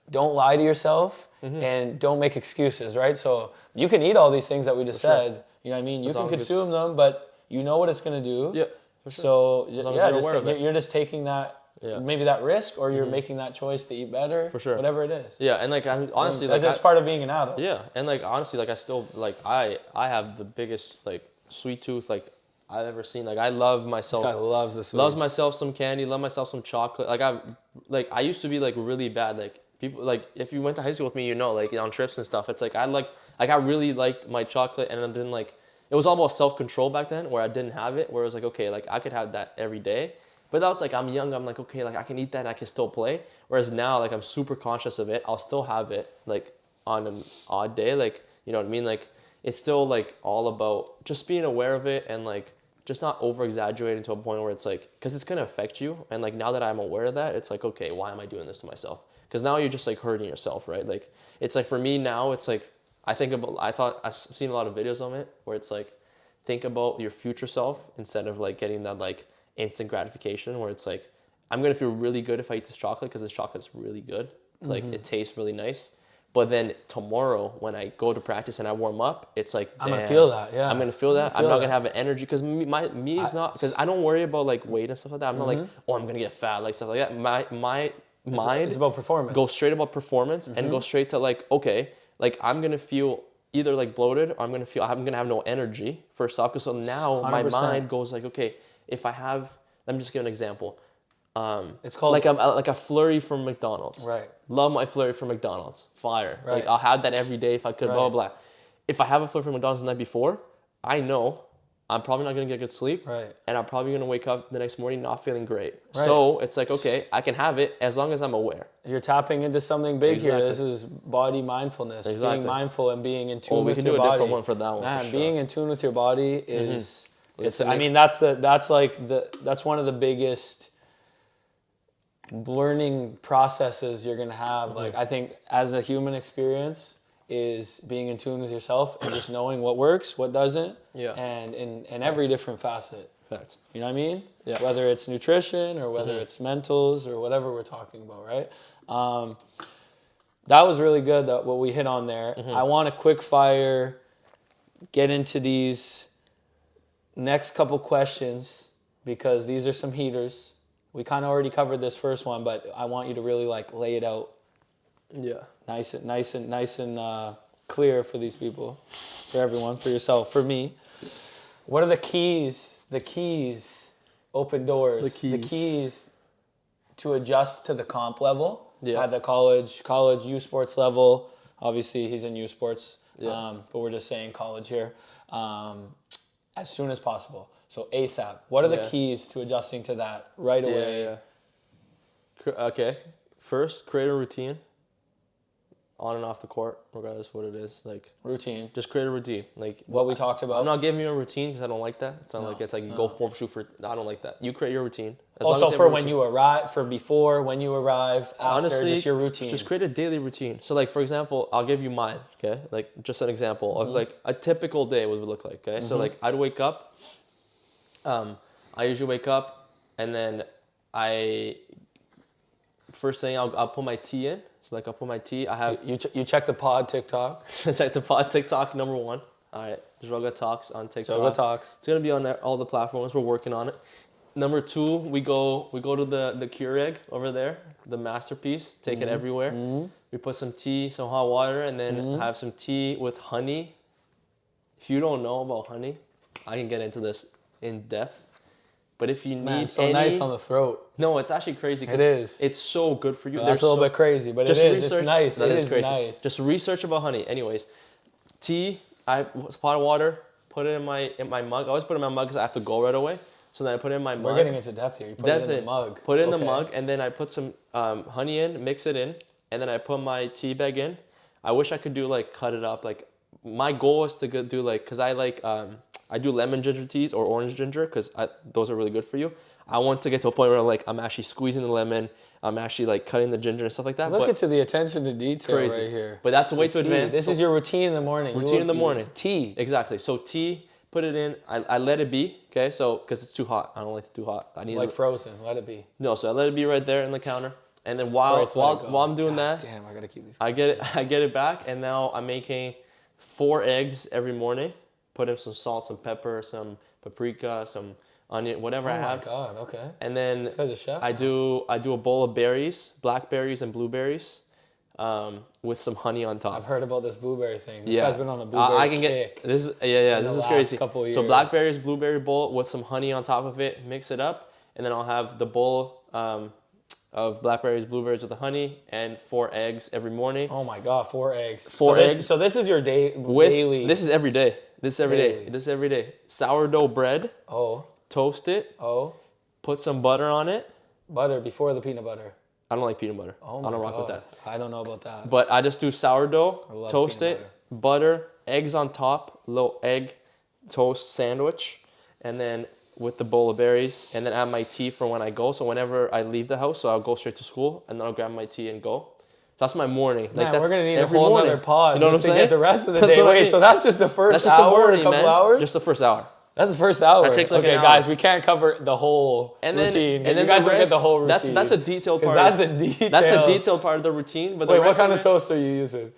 don't lie to yourself and don't make excuses, right? So you can eat all these things that we just said, you know what I mean? You can consume them, but you know what it's going to do. Yeah, for sure. So you're just taking that, maybe that risk, or you're making that choice to eat better. For sure. Whatever it is. Yeah, and like honestly, that's just part of being an adult. Yeah, and like honestly, like I still like I have the biggest like sweet tooth like I've ever seen. Like I love myself. This guy loves the sweets. Loves myself some candy. Love myself some chocolate. I used to be like really bad. Like people like if you went to high school with me, like on trips and stuff. It's like I really liked my chocolate, and then like. It was all about self-control back then, where I didn't have it, where it was like, okay, like I could have that every day. But that was like, I'm young, I'm like, okay, like I can eat that and I can still play. Whereas now, like I'm super conscious of it. I'll still have it like on an odd day, like, you know what I mean? Like it's still like all about just being aware of it and like just not over-exaggerating to a point where it's like, because it's going to affect you. And like now that I'm aware of that, it's like, okay, why am I doing this to myself? Because now you're just like hurting yourself, right? Like it's like for me now, it's like, I've seen a lot of videos on it where it's like, think about your future self instead of like getting that like instant gratification where it's like, I'm going to feel really good if I eat this chocolate because this chocolate's really good. Like it tastes really nice. But then tomorrow when I go to practice and I warm up, it's like, I'm going to feel that. Yeah. I'm going to feel that. I'm not going to have an energy because me is not, because I don't worry about like weight and stuff like that. I'm not like, oh, I'm going to get fat, like stuff like that. My mind it's about performance. Go straight about performance and go straight to like, okay, like I'm going to feel either like bloated or I'm going to have no energy first off. Because so now 100%. My mind goes like, okay, if I have, let me just give an example. It's called like a flurry from McDonald's. Right. Love my flurry from McDonald's. Fire. Right. Like I'll have that every day if I could, blah, blah, blah. If I have a flurry from McDonald's the night before, I know I'm probably not going to get good sleep. Right. And I'm probably going to wake up the next morning not feeling great. Right. So it's like, okay, I can have it as long as I'm aware. You're tapping into something big Exactly. here. This is body mindfulness. Exactly. Being mindful and being in tune with your body. We can do a different one for that one. Man, for sure. being in tune with your body is Listening. I mean that's one of the biggest learning processes you're gonna have. Like I think as a human experience is being in tune with yourself and just knowing what works, what doesn't, and in every different facet. Facts. You know what I mean? Yeah. Whether it's nutrition or whether it's mentals or whatever we're talking about, right? That was really good, what we hit on there. I want to quick fire, get into these next couple questions because these are some heaters. We kind of already covered this first one, but I want you to really like lay it out. Yeah. Nice and clear for these people, for everyone, for yourself, for me. What are the keys? The keys, open doors. The keys to adjust to the comp level at the college U Sports level. Obviously, he's in U Sports, but we're just saying college here. As soon as possible. So ASAP. What are the keys to adjusting to that right away? Okay. First, create a routine. On and off the court, regardless of what it is. Like routine. Just create a routine. Like what we talked about. I'm not giving you a routine because I don't like that. It's not like it's like go form shoot for. I don't like that. You create your routine. Also for when you arrive, for before, when you arrive, after, honestly, just your routine. Just create a daily routine. So like for example, I'll give you mine. Okay, like just an example of like a typical day what it would look like. Okay, so like I'd wake up. I usually wake up and then first thing I'll put my tea in. So like I'll put my tea. I have you check the pod TikTok. Check the pod TikTok number 1. All right, Joga Talks on TikTok. Joga Talks. It's gonna be on all the platforms. We're working on it. Number 2, we go to the Keurig over there, the masterpiece. Take it everywhere. We put some tea, some hot water, and then have some tea with honey. If you don't know about honey, I can get into this in depth. But if you need nice on the throat. No, it's actually crazy. It is. It's so good for you. That's a little bit crazy, but it is. It's nice. That it is crazy. Nice. Just research about honey. Anyways, tea. I pot of water. Put it in my mug. I always put it in my mug because I have to go right away. So then I put it in my mug. We're getting into depth here. You put it in the mug. Put it in the mug, and then I put some honey in, mix it in, and then I put my tea bag in. I wish I could do like cut it up. Like my goal is to do like, cause I like I do lemon ginger teas or orange ginger because those are really good for you. I want to get to a point where like I'm actually squeezing the lemon, I'm actually like cutting the ginger and stuff like that. Look into the attention to detail right here. But that's way too advanced. This is your routine in the morning. Routine in the morning. Tea. Exactly. So tea, put it in. I let it be. Okay. So because it's too hot. I don't like it too hot. I need like frozen. Let it be. No. So I let it be right there in the counter. And then while I'm doing that, damn, I gotta keep these. I get it back, and now I'm making 4 eggs every morning. Put in some salt, some pepper, some paprika, some onion, whatever I have. Oh my god, okay. And then this guy's a chef. I do a bowl of berries, blackberries and blueberries, with some honey on top. I've heard about this blueberry thing. This guy's been on a blueberry kick. This is this is crazy. So blackberries, blueberry bowl with some honey on top of it. Mix it up, and then I'll have the bowl of blackberries, blueberries with the honey, and 4 eggs every morning. Oh my god, 4 eggs. 4 eggs. So this is your daily. This is every day. This is every day. Sourdough bread. Oh. Toast it. Oh. Put some butter on it. Butter before the peanut butter. I don't like peanut butter. Oh my I don't rock god. with that. I don't know about that. But I just do sourdough, toast it, butter, eggs on top, little egg toast sandwich, and then with the bowl of berries, and then add my tea for when I go. So whenever I leave the house, so I'll go straight to school, and then I'll grab my tea and go. That's my morning. Man, we're gonna need a whole other pod. You know what I'm saying? To get the rest of the day. Wait, so that's just the first hour, a couple hours? Just the first hour. That's the first hour. That takes like okay, an hour. guys, we can't cover the whole routine. And then you guys don't get the whole routine. That's a detailed part. That's a detail. That's the detailed part of the routine. But wait, what kind of toaster are you using?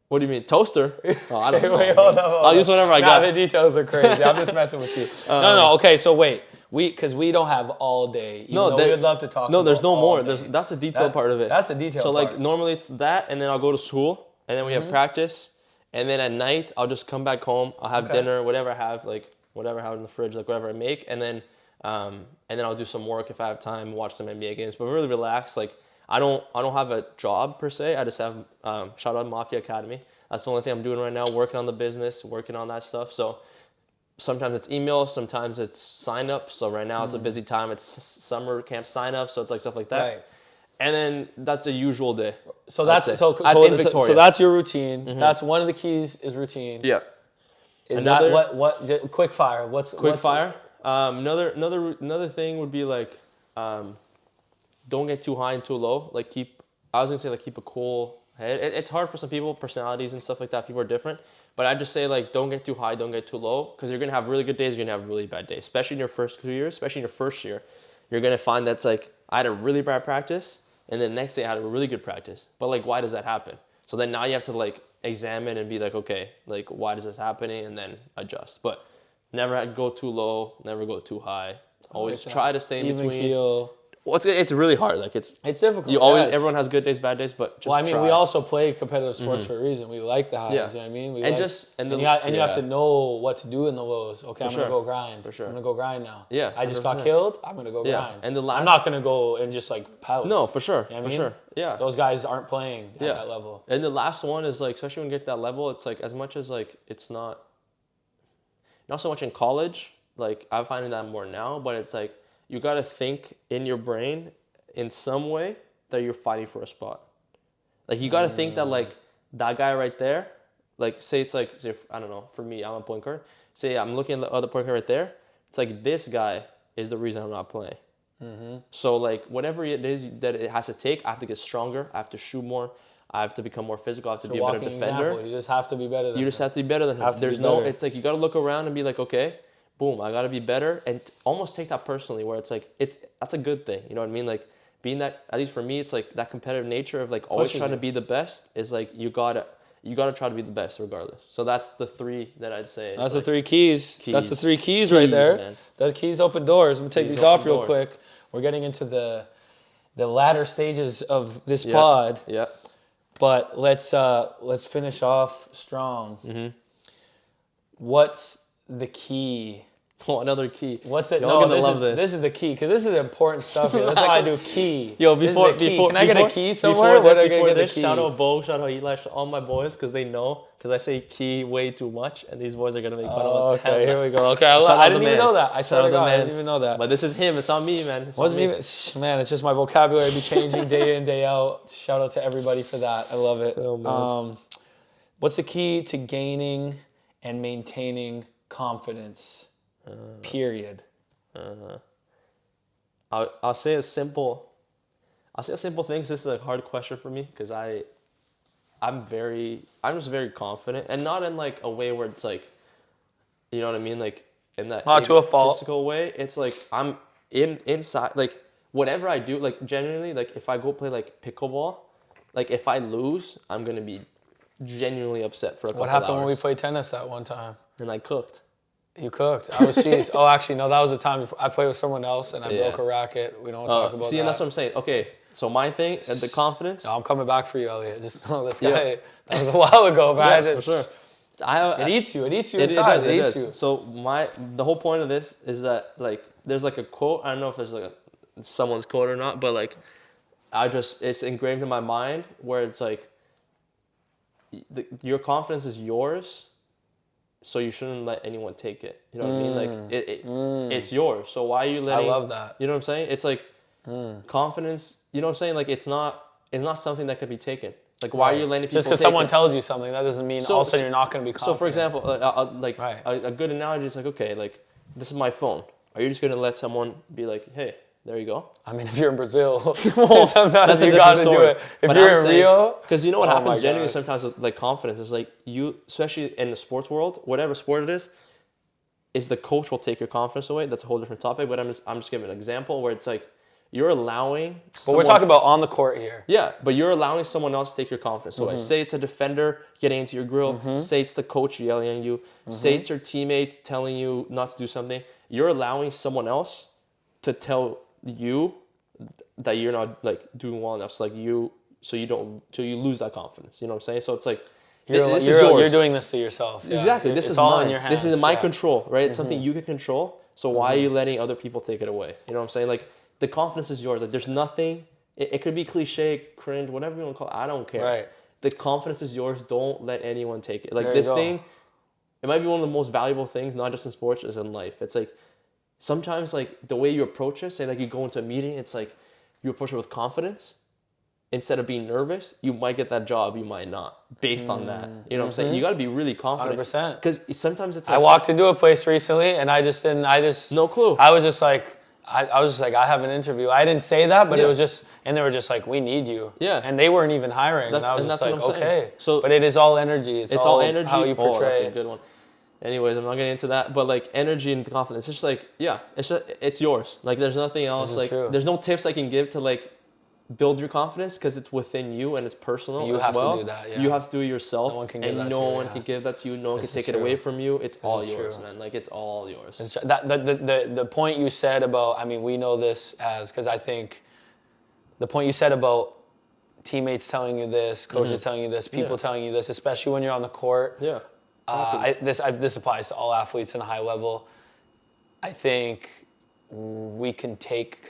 What do you mean, toaster? Oh, I don't know. Wait, hold up. I'll use whatever I got. The details are crazy. I'm just messing with you. No. Okay, so wait. Because we don't have all day. We would love to talk. No, there's no more. That's the detailed part of it. That's the detailed part. So like normally it's that, and then I'll go to school, and then we have practice, and then at night I'll just come back home. I'll have dinner, whatever I have, whatever I have in the fridge, whatever I make, and then I'll do some work if I have time, watch some NBA games, but really relax. Like I don't have a job per se. I just have shout out Mafia Academy. That's the only thing I'm doing right now, working on the business, working on that stuff. So sometimes it's email, sometimes it's sign up. So right now it's a busy time. It's summer camp sign up, so it's like stuff like that. Right. And then that's a usual day. So that's say. so In Victoria. so that's your routine. That's one of the keys is routine. Yeah. Is that what quick fire? What's fire? Another thing would be like, don't get too high and too low. Like keep a cool head. It's hard for some people, personalities and stuff like that. People are different. But I just say like, don't get too high, don't get too low, because you're gonna have really good days, you're gonna have really bad days, especially in your first 2 years, especially in your first year. You're gonna find that's like, I had a really bad practice, and then the next day I had a really good practice. But like, why does that happen? So then now you have to like examine and be like, okay, like why is this happening, and then adjust. But never go too low, never go too high. Always try to stay in between. Keel. Well, it's really hard. Like it's difficult. Everyone has good days, bad days, but just we also play competitive sports for a reason. We like the highs. You know what I mean? You have to know what to do in the lows. Okay, I'm gonna go grind. For sure. I'm gonna go grind now. Yeah. I just got killed. I'm gonna go grind. And I'm not gonna go and just like pout. No, for sure. You know what I mean? Sure. Yeah. Those guys aren't playing at that level. And the last one is like, especially when you get to that level, it's like as much as like it's not so much in college. Like I'm finding that more now, but it's like you gotta think in your brain in some way that you're fighting for a spot. Like you got to think that like that guy right there, like say it's like, I don't know, for me, I'm a point guard. Say I'm looking at the other point guard right there. It's like this guy is the reason I'm not playing. So like whatever it is that it has to take, I have to get stronger. I have to shoot more. I have to become more physical. I have to be a better defender. Example. You just have to be better than him. You just have to be better than him. There's no, it's like you got to look around and be like, okay, boom, I got to be better, and almost take that personally, where it's like, that's a good thing. You know what I mean? Like, being that, at least for me, it's like that competitive nature of like always trying to be the best is like you gotta try to be the best regardless. So that's the three that I'd say. That's the three keys. That's the three keys right there. Man. The keys open doors. I'm gonna take these off real quick. We're getting into the latter stages of this pod. Yeah. But let's finish off strong. What's the key? Oh, another key. What's it? Y'all gonna love this. This is the key, because this is important stuff here. That's how I do key. Yo, before can I get a key somewhere? Before this, shout out Bo, shout out Eli, all my boys, because they know, because I say key way too much, and these boys are gonna make fun of us. Okay, here we go. Okay, I didn't even know that. I didn't even know that. But this is him. It's on me, man. Man, it's just my vocabulary be changing day in, day out. Shout out to everybody for that. I love it. Oh, what's the key to gaining and maintaining confidence? Period. I'll say a simple thing. This is a hard question for me because I'm just very confident, and not in like a way where it's like, you know what I mean, like in that not to a fault statistical way. It's like I'm inside, like whatever I do, like genuinely, like if I go play like pickleball, like if I lose, I'm gonna be genuinely upset for a couple hours. What happened when we played tennis that one time? And I cooked. You cooked. I was cheese. Oh, actually, no. That was the time I played with someone else and I broke a racket. We don't talk about that. See, and that's what I'm saying. Okay, so my thing, the confidence. No, I'm coming back for you, Elliot. Just know this guy. That was a while ago, man. Yeah, for sure. It eats you. It eats you inside. It eats you. So the whole point of this is that like there's like a quote. I don't know if there's like someone's quote or not, but like it's engraved in my mind where it's like your confidence is yours. So you shouldn't let anyone take it. You know what I mean? Like it's yours. So why are you letting? I love that. You know what I'm saying? It's like confidence. You know what I'm saying? Like it's not something that could be taken. Like why are you letting people just because someone tells you something, that doesn't mean all of a sudden you're not going to be confident. So for example, a good analogy is like, okay, like this is my phone. Are you just going to let someone be like, hey, there you go? I mean, if you're in Brazil, sometimes you got to do it. If you're in Rio, because you know what happens genuinely sometimes with like confidence is like you, especially in the sports world, whatever sport it is the coach will take your confidence away. That's a whole different topic. But I'm just giving an example where it's like you're allowing. But we're talking about on the court here. Yeah, but you're allowing someone else to take your confidence away. Say it's a defender getting into your grill. Say it's the coach yelling at you. Say it's your teammates telling you not to do something. You're allowing someone else to tell you that you're not like doing well enough, so you lose that confidence. You know what I'm saying? So it's like you're doing this to yourself. Yeah. Exactly. This is all mine. In your hands. This is my control, right? It's something you can control. So why are you letting other people take it away? You know what I'm saying? Like the confidence is yours. Like there's nothing. It could be cliche, cringe, whatever you want to call it. I don't care. Right. The confidence is yours. Don't let anyone take it. Like this thing. it might be one of the most valuable things, not just in sports, as in life. It's like sometimes like the way you approach it, say like you go into a meeting, it's like you approach it with confidence instead of being nervous. You might get that job, you might not, based on that. You know what I'm saying? You got to be really confident. 100%. Because sometimes it's like I walked into a place recently and I just no clue. I was just like, I was just like, I have an interview. I didn't say that, but it was just, and they were just like, we need you. Yeah. And they weren't even hiring. And I was just like, okay. So, but it is all energy. It's all energy. How you portray that's a good one. Anyways, I'm not getting into that, but like energy and confidence, it's just like, it's yours. Like there's nothing else. Like there's no tips I can give to like build your confidence because it's within you and it's personal you as have well. To do that, yeah. You have to do it yourself. No one can give give that no to you, one can give that to you. No one can take it away from you. It's all yours, man. Like it's all yours. The point you said about, I mean, we know this because I think the point you said about teammates telling you this, coaches telling you this, people telling you this, especially when you're on the court. Yeah. This applies to all athletes in a high level. I think we can take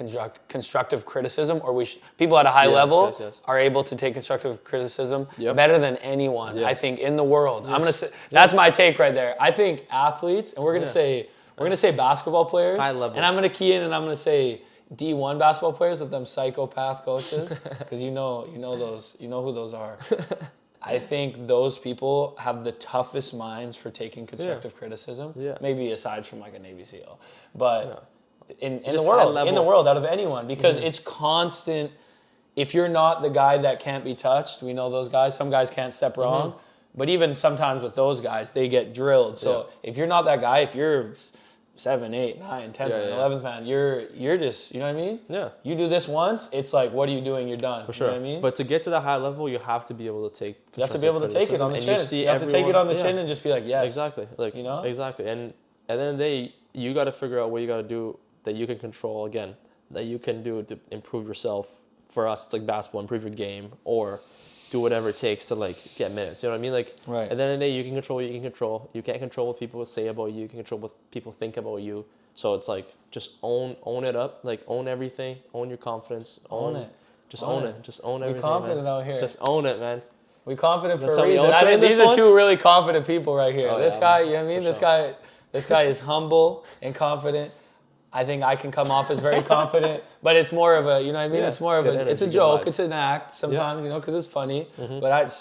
constructive criticism, or people at a high level are able to take constructive criticism better than anyone. I think in the world. I'm gonna say that's my take right there. I think athletes, and we're gonna say basketball players, high level, and I'm gonna key in and I'm gonna say D1 basketball players with them psychopath coaches, because you know who those are. I think those people have the toughest minds for taking constructive criticism. Yeah. Maybe aside from like a Navy SEAL, but in the world, out of anyone, because it's constant. If you're not the guy that can't be touched, we know those guys. Some guys can't step wrong, but even sometimes with those guys, they get drilled. So if you're not that guy, if you're 7, 8, 9, 10th, 11th man, you're just, you know what I mean? Yeah. You do this once, it's like, what are you doing? You're done. For sure. You know what I mean? But to get to the high level, you have to be able to take. You have to be able to take it on the chin. You have to take it on the chin and just be like, yes. Exactly. Like, you know? Exactly. And at the end of the day, you got to figure out what you got to do that you can control again, that you can do to improve yourself. For us, it's like basketball, improve your game, or do whatever it takes to like get minutes. You know what I mean? Like at the end of the day, you can control what you can control. You can't control what people say about you. You can control what people think about you. So it's like just own it up, like own everything, own your confidence, own it. Just own it. Just own everything. We're confident out here. Just own it, man. We're confident for a reason. I think these are two really confident people right here. This guy, you know what I mean? This guy is humble and confident. I think I can come off as very confident, but it's more of a, you know what I mean? Yeah, it's more of it's a joke, it's an act sometimes, you know, because it's funny. But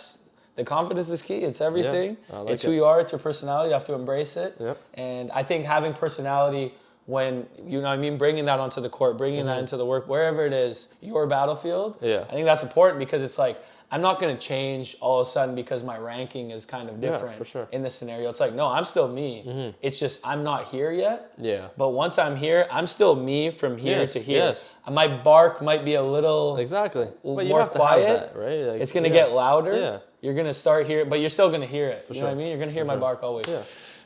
the confidence is key. It's everything. Yeah, it's who you are. It's your personality. You have to embrace it. Yep. And I think having personality, when, you know what I mean, bringing that onto the court, bringing that into the work, wherever it is, your battlefield, I think that's important, because it's like, I'm not going to change all of a sudden because my ranking is kind of different in this scenario. It's like, no, I'm still me. It's just I'm not here yet. Yeah. But once I'm here, I'm still me from here to here. Yes. My bark might be a little but more quiet. That, right? Like, it's going to get louder. Yeah. You're going to start hearing, but you're still going to hear it. You know what I mean? You're going to hear my bark always. Yeah.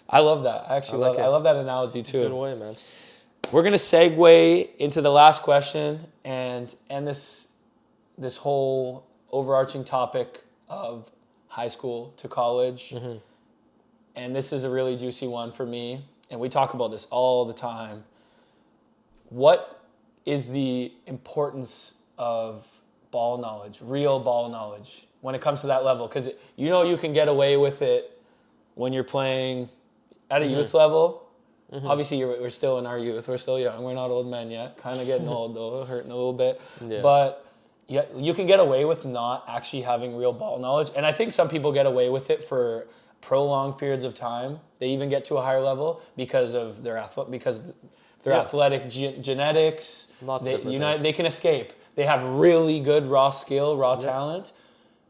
I love that. I love that analogy too. Good way, man. We're going to segue into the last question and this whole overarching topic of high school to college. And this is a really juicy one for me, and we talk about this all the time. What is the importance of ball knowledge, real ball knowledge, when it comes to that level? Because you can get away with it when you're playing at a youth level. Obviously, we're still in our youth. We're still young. We're not old men yet. Kind of getting old, though, hurting a little bit. Yeah. But yeah, you can get away with not actually having real ball knowledge. And I think some people get away with it for prolonged periods of time. They even get to a higher level because of their athletic genetics. They can escape. They have really good raw skill, raw talent,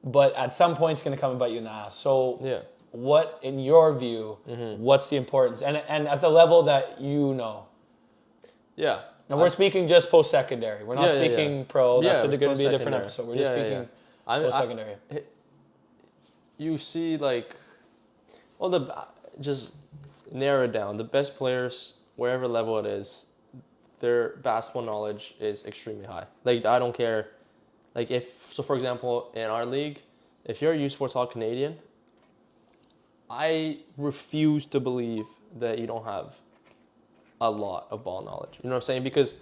but at some point it's going to come and bite you in the ass. So what, in your view, what's the importance? And at the level that you know. Yeah. Now, we're speaking just post-secondary. We're not speaking pro. That's going to be a different episode. We're just speaking post-secondary. You see, like, just narrow it down. The best players, wherever level it is, their basketball knowledge is extremely high. Like, I don't care. Like, for example, in our league, if you're a U Sports All-Canadian, I refuse to believe that you don't have a lot of ball knowledge. You know what I'm saying? Because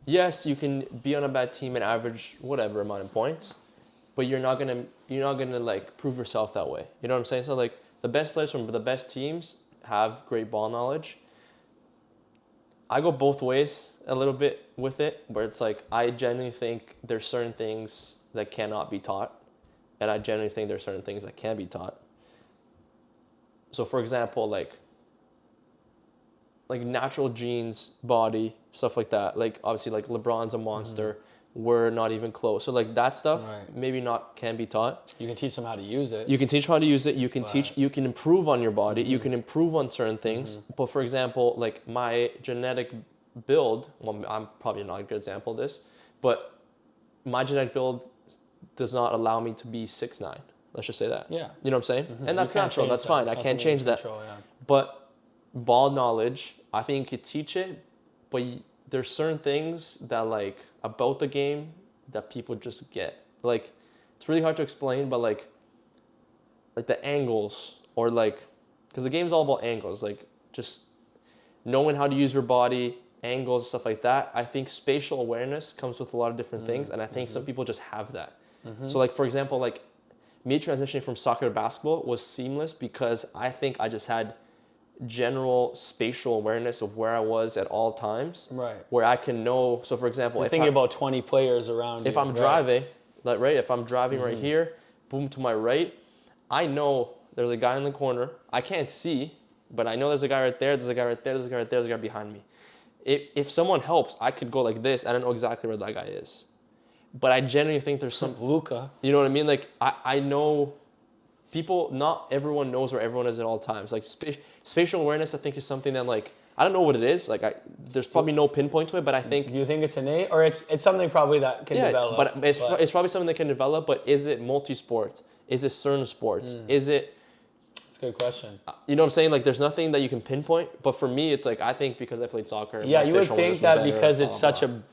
yes, you can be on a bad team and average whatever amount of points, but you're not gonna like prove yourself that way. You know what I'm saying? So like the best players from the best teams have great ball knowledge. I go both ways a little bit with it, where it's like I genuinely think there's certain things that cannot be taught, and I genuinely think there's certain things that can be taught. So for example, like natural genes, body, stuff like that. Like obviously like LeBron's a monster. We're not even close. So like that stuff maybe not can be taught. You can teach them how to use it. You can teach them how to use it. You can you can improve on your body. You can improve on certain things. But for example, like my genetic build, well, I'm probably not a good example of this, but my genetic build does not allow me to be 6'9". Let's just say that. Yeah. You know what I'm saying? And that's natural. That's fine. I can't change that. Control, yeah. But ball knowledge, I think you could teach it, but there's certain things that like about the game that people just get. Like it's really hard to explain, but like the angles or like, because the game's all about angles, like just knowing how to use your body, angles, stuff like that. I think spatial awareness comes with a lot of different things, and I think some people just have that. So like for example, like me transitioning from soccer to basketball was seamless because I think I just had general spatial awareness of where I was at all times. Right. Where I can know. So for example, you're thinking about 20 players around. If I'm driving, like if I'm driving right here, boom to my right, I know there's a guy in the corner. I can't see, but I know there's a guy right there. There's a guy right there. There's a guy right there. There's a guy behind me. If someone helps, I could go like this. I don't know exactly where that guy is, but I genuinely think there's some Luca. You know what I mean? Like I know. People, not everyone knows where everyone is at all times. Like spatial awareness, I think is something that like, I don't know what it is. Like there's probably no pinpoint to it, but I think. Do you think it's innate or it's something probably that can develop? But it's probably something that can develop, but is it multi-sport? Is it certain sports? Is it. That's a good question. You know what I'm saying? Like there's nothing that you can pinpoint, but for me, it's like, I think because I played soccer. Yeah, you would think that because it's such a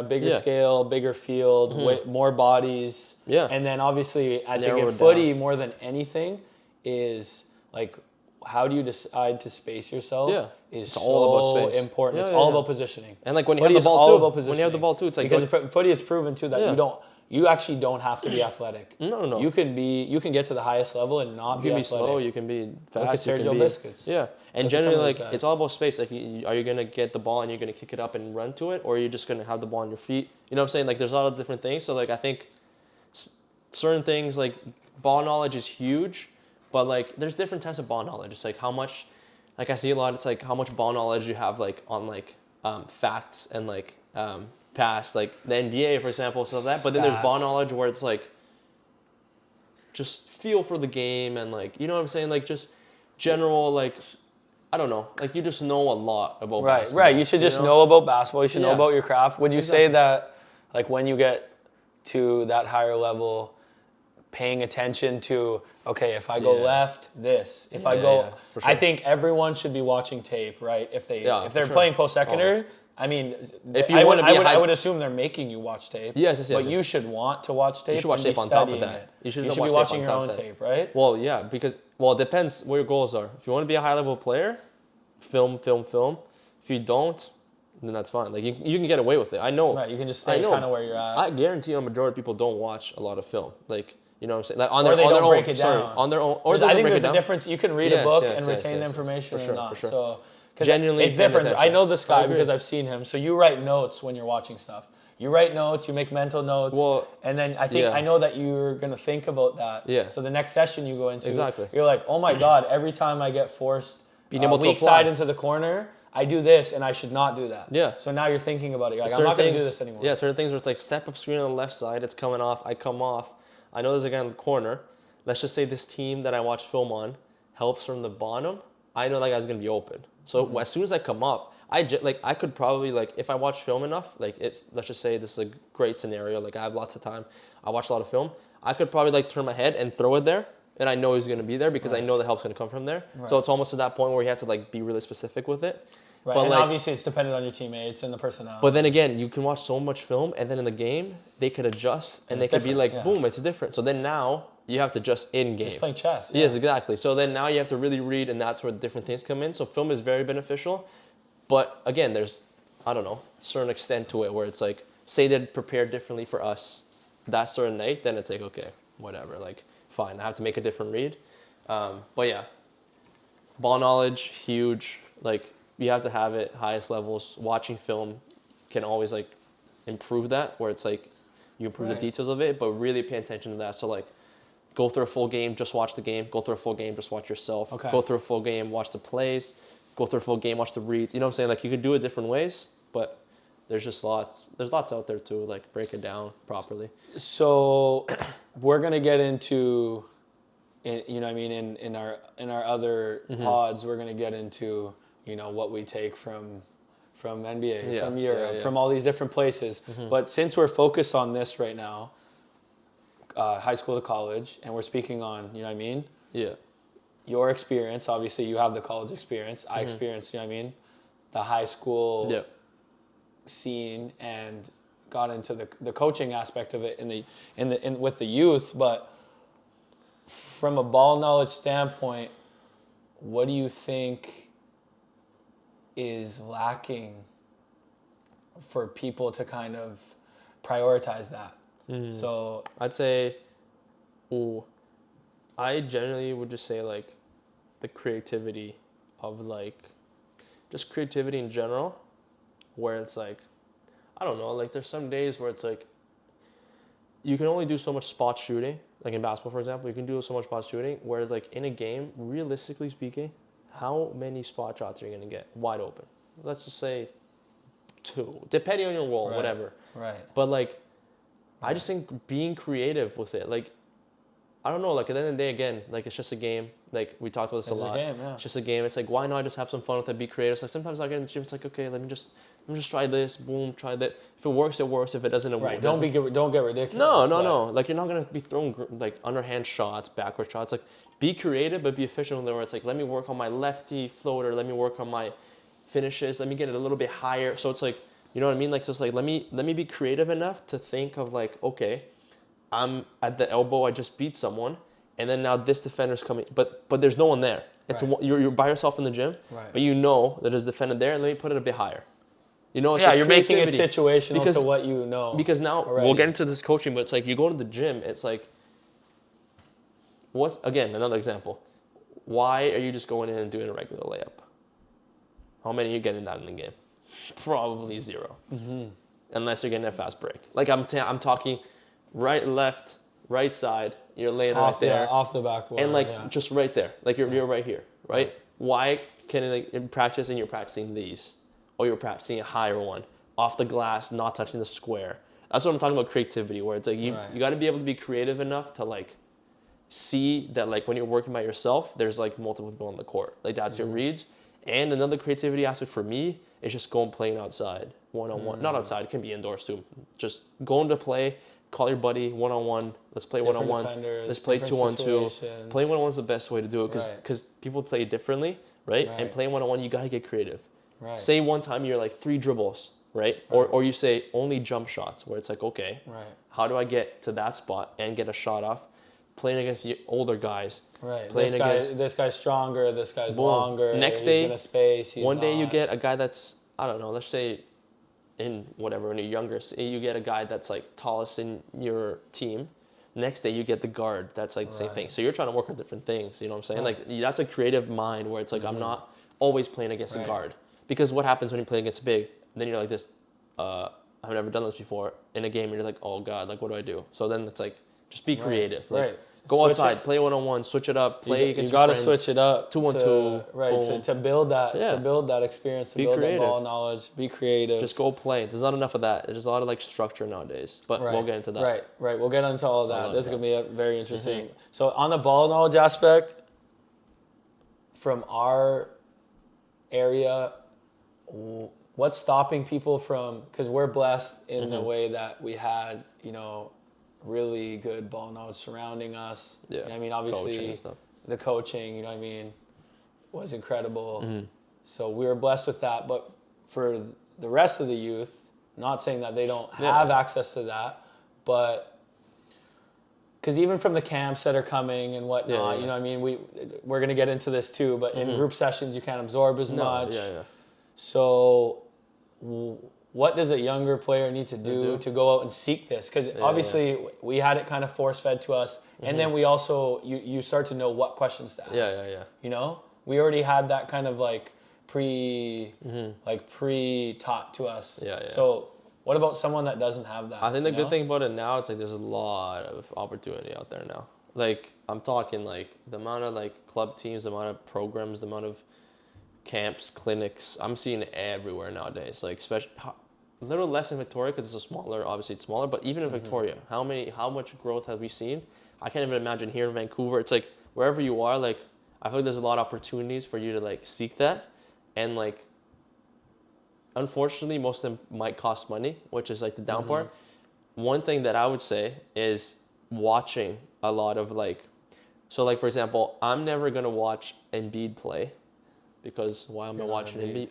bigger scale, bigger field, more bodies. Yeah. And then obviously, I think in footy, more than anything, is like, how do you decide to space yourself? Yeah. Is it's all about space. Important. It's all about positioning. And like when footy you have the ball too. When you have the ball too, it's like. Because footy is proven too that you actually don't have to be athletic. No. You can get to the highest level and not be athletic. You can be slow, you can be fast. Look at Sergio Biscuits. Yeah. And generally, like, it's all about space. Like, are you going to get the ball and you're going to kick it up and run to it? Or are you just going to have the ball on your feet? You know what I'm saying? Like, there's a lot of different things. So, like, I think certain things, like, ball knowledge is huge. But, like, there's different types of ball knowledge. It's, like, how much, like, I see a lot, it's, like, how much ball knowledge you have, like, on, like, facts and, like, past, like, the NBA, for example, stuff like that. But then there's ball knowledge where it's, like, just feel for the game and, like, you know what I'm saying? Like, just general, like, I don't know. Like, you just know a lot about basketball. Right. You should just know about basketball. You should know about your craft. Would you say that, like, when you get to that higher level, paying attention to, okay, if I go left, this. If I go, for sure. I think everyone should be watching tape, right? If they're playing post-secondary, I mean, if you want to I would assume they're making you watch tape. Yes. But you should want to watch tape. You should watch tape on top of that. You should be watching your own tape, right? Well, yeah, because it depends what your goals are. If you want to be a high level player, film. If you don't, then that's fine. Like you can get away with it. I know. Right. You can just stay kind of where you're at. I guarantee a majority of people don't watch a lot of film. Like, you know what I'm saying? Like on or their own. Break it down. On their own. Or I think there's a difference. You can read a book and retain the information or not. So. Genuinely, it's different. I know this guy because I've seen him. So you write notes when you're watching stuff. You write notes, you make mental notes, and then I know that you're gonna think about that. Yeah. So the next session you go into, exactly. You're like, oh my god! Every time I get forced being able to weak side into the corner, I do this, and I should not do that. Yeah. So now you're thinking about it. You're like, I'm not gonna do this anymore. Yeah. Certain things where it's like step up screen on the left side, it's coming off. I come off. I know there's a guy in the corner. Let's just say this team that I watch film on helps from the bottom. I know that guy's gonna be open. So as soon as I come up, I could probably, like, if I watch film enough, like, let's just say this is a great scenario, like I have lots of time, I watch a lot of film, I could probably like turn my head and throw it there, and I know he's gonna be there because I know the help's gonna come from there. Right. So it's almost to that point where you have to like be really specific with it. Right. But and like, obviously it's dependent on your teammates and the personnel. But then again, you can watch so much film, and then in the game they could adjust and they could be like, boom, it's different. So then now you have to just in game. Just playing chess. Yeah. Yes, exactly. So then now you have to really read, and that's where different things come in. So film is very beneficial, but again, there's, I don't know, certain extent to it where it's like, say they're prepared differently for us that certain night, then it's like, okay, whatever, like fine, I have to make a different read. But yeah, ball knowledge, huge. Like, you have to have it, highest levels. Watching film can always, like, improve that, where it's, like, you improve the details of it, but really pay attention to that. So, like, go through a full game, just watch the game. Go through a full game, just watch yourself. Okay. Go through a full game, watch the plays. Go through a full game, watch the reads. You know what I'm saying? Like, you could do it different ways, but there's just lots. There's lots out there to, like, break it down properly. So we're gonna get into, you know what I mean, in our other pods, we're gonna get into, you know, what we take from NBA, from Europe, from all these different places. But since we're focused on this right now, high school to college, and we're speaking on, you know what I mean? Yeah. Your experience, obviously you have the college experience. I experienced, you know what I mean? The high school scene, and got into the coaching aspect of it in with the youth. But from a ball knowledge standpoint, what do you think is lacking for people to kind of prioritize that? So I'd say, I generally would just say, like, the creativity of, like, just creativity in general, where it's like, I don't know, like, there's some days where it's like, you can only do so much spot shooting. Like in basketball, for example, you can do so much spot shooting, whereas, like, in a game, realistically speaking, how many spot shots are you going to get wide open? Let's just say 2, depending on your role, whatever. Right. But, like, I just think being creative with it, like, I don't know, like, at the end of the day, again, like, it's just a game. Like, we talked about this a lot. It's a game, yeah. It's just a game. It's like, why not just have some fun with it, be creative? So, like, sometimes I get in the gym, it's like, okay, let me just try this, boom, try that. If it works, it works. If it doesn't, it Right. doesn't. Don't get ridiculous. No. Like, you're not gonna be throwing, like, underhand shots, backward shots. Like, be creative, but be efficient with it, where it's like, let me work on my lefty floater, let me work on my finishes, let me get it a little bit higher. So it's like, you know what I mean? Like, so it's like, let me be creative enough to think of, like, okay, I'm at the elbow, I just beat someone, and then now this defender's coming, but there's no one there. It's you're by yourself in the gym, but you know that there's a defender there, and let me put it a bit higher. You know, it's you're making it situational to what you know. Because now, we'll get into this coaching, but it's like, you go to the gym, it's like, again, another example. Why are you just going in and doing a regular layup? How many are you getting that in the game? Probably 0. Unless you're getting a fast break. Like, I'm talking right, left, right side, you're laying right there. Yeah, off the backboard. And, like, just right there. Like, you're right here, right? Why can, like, in practice, and you're practicing these, or you're practicing a higher one, off the glass, not touching the square. That's what I'm talking about, creativity, where it's like, you got to be able to be creative enough to, like, see that, like, when you're working by yourself, there's, like, multiple people on the court. Like, that's your reads. And another creativity aspect for me is just going playing outside, one-on-one. Not outside, it can be indoors too. Just going to play, call your buddy, one-on-one. Let's play one-on-one. Let's play 2-on-2. Playing one-on-one is the best way to do it, because people play differently, right? And playing one-on-one, you got to get creative. Say one time you're like 3 dribbles, right? Or you say only jump shots, where it's like, okay, how do I get to that spot and get a shot off? Playing against the older guys. Right. This guy's stronger. This guy's longer. Next day, he's gonna space. One day you get a guy that's, I don't know, let's say when you're younger, say you get a guy that's, like, tallest in your team. Next day you get the guard that's, like, the same thing. So you're trying to work on different things. You know what I'm saying? Like, that's a creative mind, where it's like, I'm not always playing against a guard. Because what happens when you play against a big? Then you're like this. I've never done this before in a game. And you're like, oh God, like, what do I do? So then it's like, just be creative. Like, go outside, play one-on-one, switch it up, play against your friends. You got to switch it up. 2-on-2. To build that. To build that experience. To build that ball knowledge. Be creative. Just go play. There's not enough of that. There's a lot of, like, structure nowadays. But we'll get into that. Right. We'll get into all of that. This is gonna be very interesting. So on the ball knowledge aspect, from our area, what's stopping people from? Because we're blessed in the way that we had, you know, really good ball knowledge surrounding us. Yeah. You know what I mean, obviously the coaching, you know what I mean, was incredible. So we were blessed with that. But for the rest of the youth, not saying that they don't have access to that, but because even from the camps that are coming and whatnot, you know what I mean, we're going to get into this too, but in group sessions you can't absorb as much. So what does a younger player need to do to go out and seek this? Because obviously we had it kind of force fed to us, and then we also you start to know what questions to ask. You know, we already had that kind of like pre taught to us. So what about someone that doesn't have that? I think the good thing about it now, it's like there's a lot of opportunity out there now. Like I'm talking like the amount of like club teams, the amount of programs, the amount of camps, clinics, I'm seeing it everywhere nowadays. Like especially a little less in Victoria because it's obviously it's smaller, but even in Victoria, how much growth have we seen? I can't even imagine here in Vancouver. It's like wherever you are, like I feel like there's a lot of opportunities for you to like seek that, and like unfortunately most of them might cost money, which is like the down part. One thing that I would say is watching a lot of like, so like for example, I'm never gonna watch Embiid play. Because why am I watching Embiid?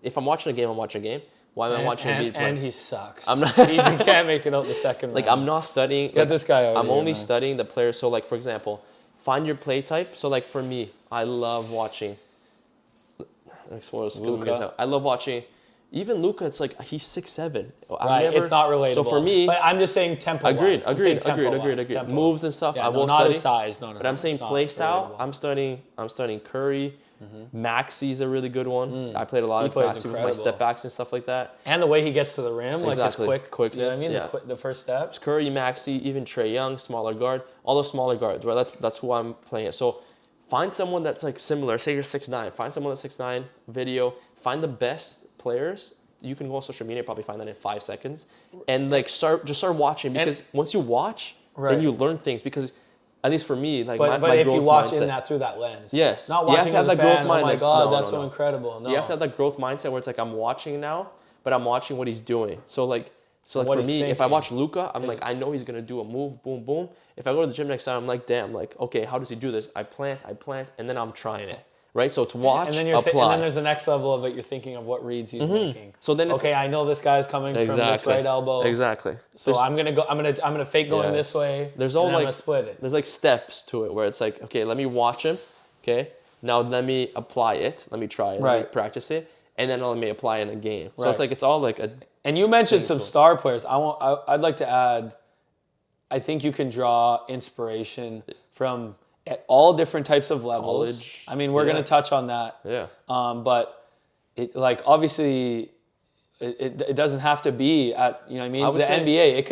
If I'm watching a game, I'm watching a game. Why am I watching Embiid play? And he sucks. I'm not. He can't make it out the second round. Like I'm not studying. Get this guy out. I'm only studying the players. So like for example, find your play type. So like for me, I love watching. Luka. I love watching. Even Luka, it's like he's 6'7". Right, it's not relatable. So for me, but I'm just saying tempo. Agreed. Tempo. Moves and stuff. Yeah, I will not study. His size. No. But I'm saying play style. Relatable. I'm studying Curry. Maxi's a really good one. I played a lot of Maxi with my step backs and stuff like that. And the way he gets to the rim, like his quickness. You know what I mean? The first steps. Curry, Maxi, even Trae Young, smaller guard. All those smaller guards, right? That's who I'm playing it. So find someone that's like similar. Say you're 6'9". Find someone that's 6'9", video. Find the best players. You can go on social media, probably find that in 5 seconds. And like start watching, because once you watch, then you learn things. Because at least for me, like but my if growth you watch mindset, in that through that lens, yes, not watching as a fan. Oh my God, that's so incredible. No, you have to have that growth mindset where it's like I'm watching now, but I'm watching what he's doing. So like for me, if I watch Luka, I'm like I know he's gonna do a move, boom, boom. If I go to the gym next time, I'm like, damn, like okay, how does he do this? I plant, and then I'm trying it. Right, so to watch, and then apply. And then there's the next level of it. You're thinking of what reads he's making. So then it's, okay, I know this guy's coming from this right elbow. Exactly. So I'm gonna fake going this way. There's all and like I'm gonna split it. There's like steps to it where it's like, okay, let me watch him. Okay, now let me apply it. Let me try it. Let me practice it, and then let me apply it in a game. So it's like it's all like a. And you mentioned some star players. I'd like to add. I think you can draw inspiration from at all different types of levels. College, I mean, we're going to touch on that. Yeah. But it like obviously it doesn't have to be at, you know what I mean, the NBA. It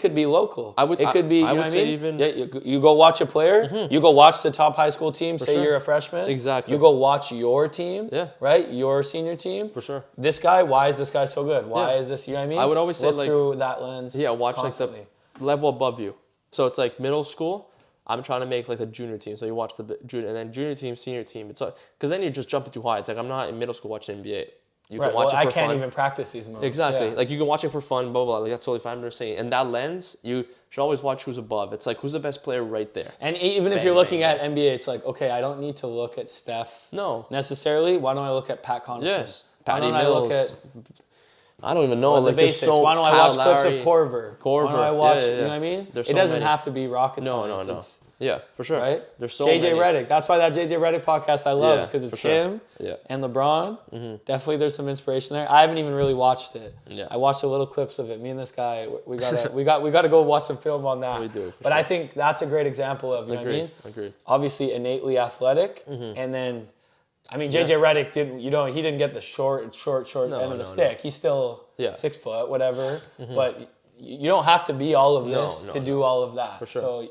could be local. It could be, you know what I mean? Even, you go watch a player, you go watch the top high school team, say you're a freshman. Exactly. You go watch your team, yeah, right? Your senior team. For sure. This guy, why is this guy so good? Why is this, you know what I mean? I would always say look through that lens. Yeah, watch constantly. like the level above you. So it's like middle school. I'm trying to make like a junior team. So you watch the junior, and then junior team, senior team. It's like, because then you're just jumping too high. It's like I'm not in middle school watching NBA. You can watch it for fun. I can't even practice these moves. Exactly. Yeah. Like you can watch it for fun, blah, blah, blah. Like that's totally fine. I'm just saying. And that lens, you should always watch who's above. It's like who's the best player right there. And even if you're looking at NBA, it's like, okay, I don't need to look at Steph necessarily. Why don't I look at Pat Connaughton? Yes. Patty Mills. I don't even know. Like the basics. Why don't I watch clips of Corver? Why don't I watch, you know what I mean? It doesn't have to be rocket science. No. Yeah, for sure. Right? There's so JJ many. Redick. That's why that JJ Redick podcast I love, because it's him and LeBron. Definitely there's some inspiration there. I haven't even really watched it. Yeah. I watched a little clips of it. Me and this guy, we gotta go watch some film on that. We do. But I think that's a great example of, you know what I mean? Agreed. Obviously innately athletic, and then I mean JJ Redick he didn't get the short end of the stick. He's still 6 foot, whatever. But you don't have to be all of this to do all of that. For sure. So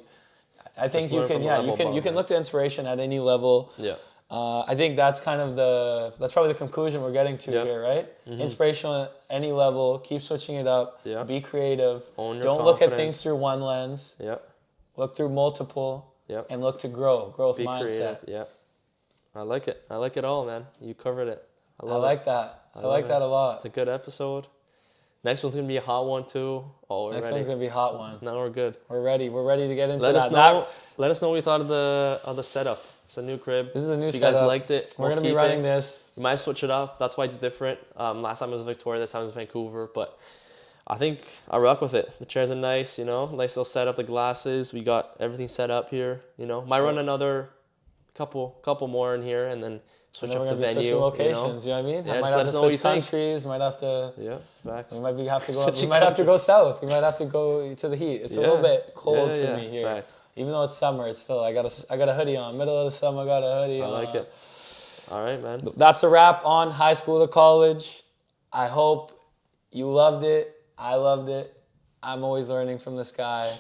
I think you can look to inspiration at any level. Yeah. I think that's probably the conclusion we're getting to here, right? Inspiration at any level. Keep switching it up. Yeah. Be creative. Don't look at things through one lens. Yep. Look through multiple. Yep. And look to growth Be mindset. Creative. Yeah. I like it. I like it all, man. You covered it. I like that. I like that a lot. It's a good episode. Next one's gonna be a hot one too. Oh, we're Next ready. one's gonna be a hot one. No, we're good. We're ready. We're ready to get into Let that. Let us know what you thought of the setup. It's a new crib. This is a new setup. setup. You guys liked it. We're gonna be running this. We might switch it up. That's why it's different. Last time it was Victoria. This time it was Vancouver. But I think I rock with it. The chairs are nice. You know, nice little setup. The glasses. We got everything set up here. You know, might run another couple more in here, and then switch And then up we're the gonna be venue. switching locations. You know what I mean? Yeah, I might just have let to us know what switch you think. countries. Might have to. Yeah, facts. We might have to go. Switching We might have to go countries. south. We might have to go to the heat. It's a little bit cold for me here. Facts. Even though it's summer, it's still I got a hoodie on. Middle of the summer, I got a hoodie I on. like it. All right, man. That's a wrap on high school to college. I hope you loved it. I loved it. I'm always learning from this guy.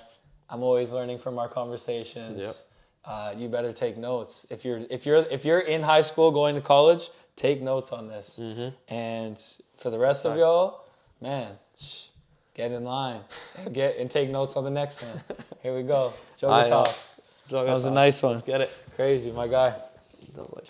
I'm always learning from our conversations. Yep. You better take notes. If you're in high school going to college, take notes on this. And for the rest of y'all, man, get in line. And take notes on the next one. Here we go. Joga Talks. That was a nice one. Let's get it. Crazy, my guy. That was like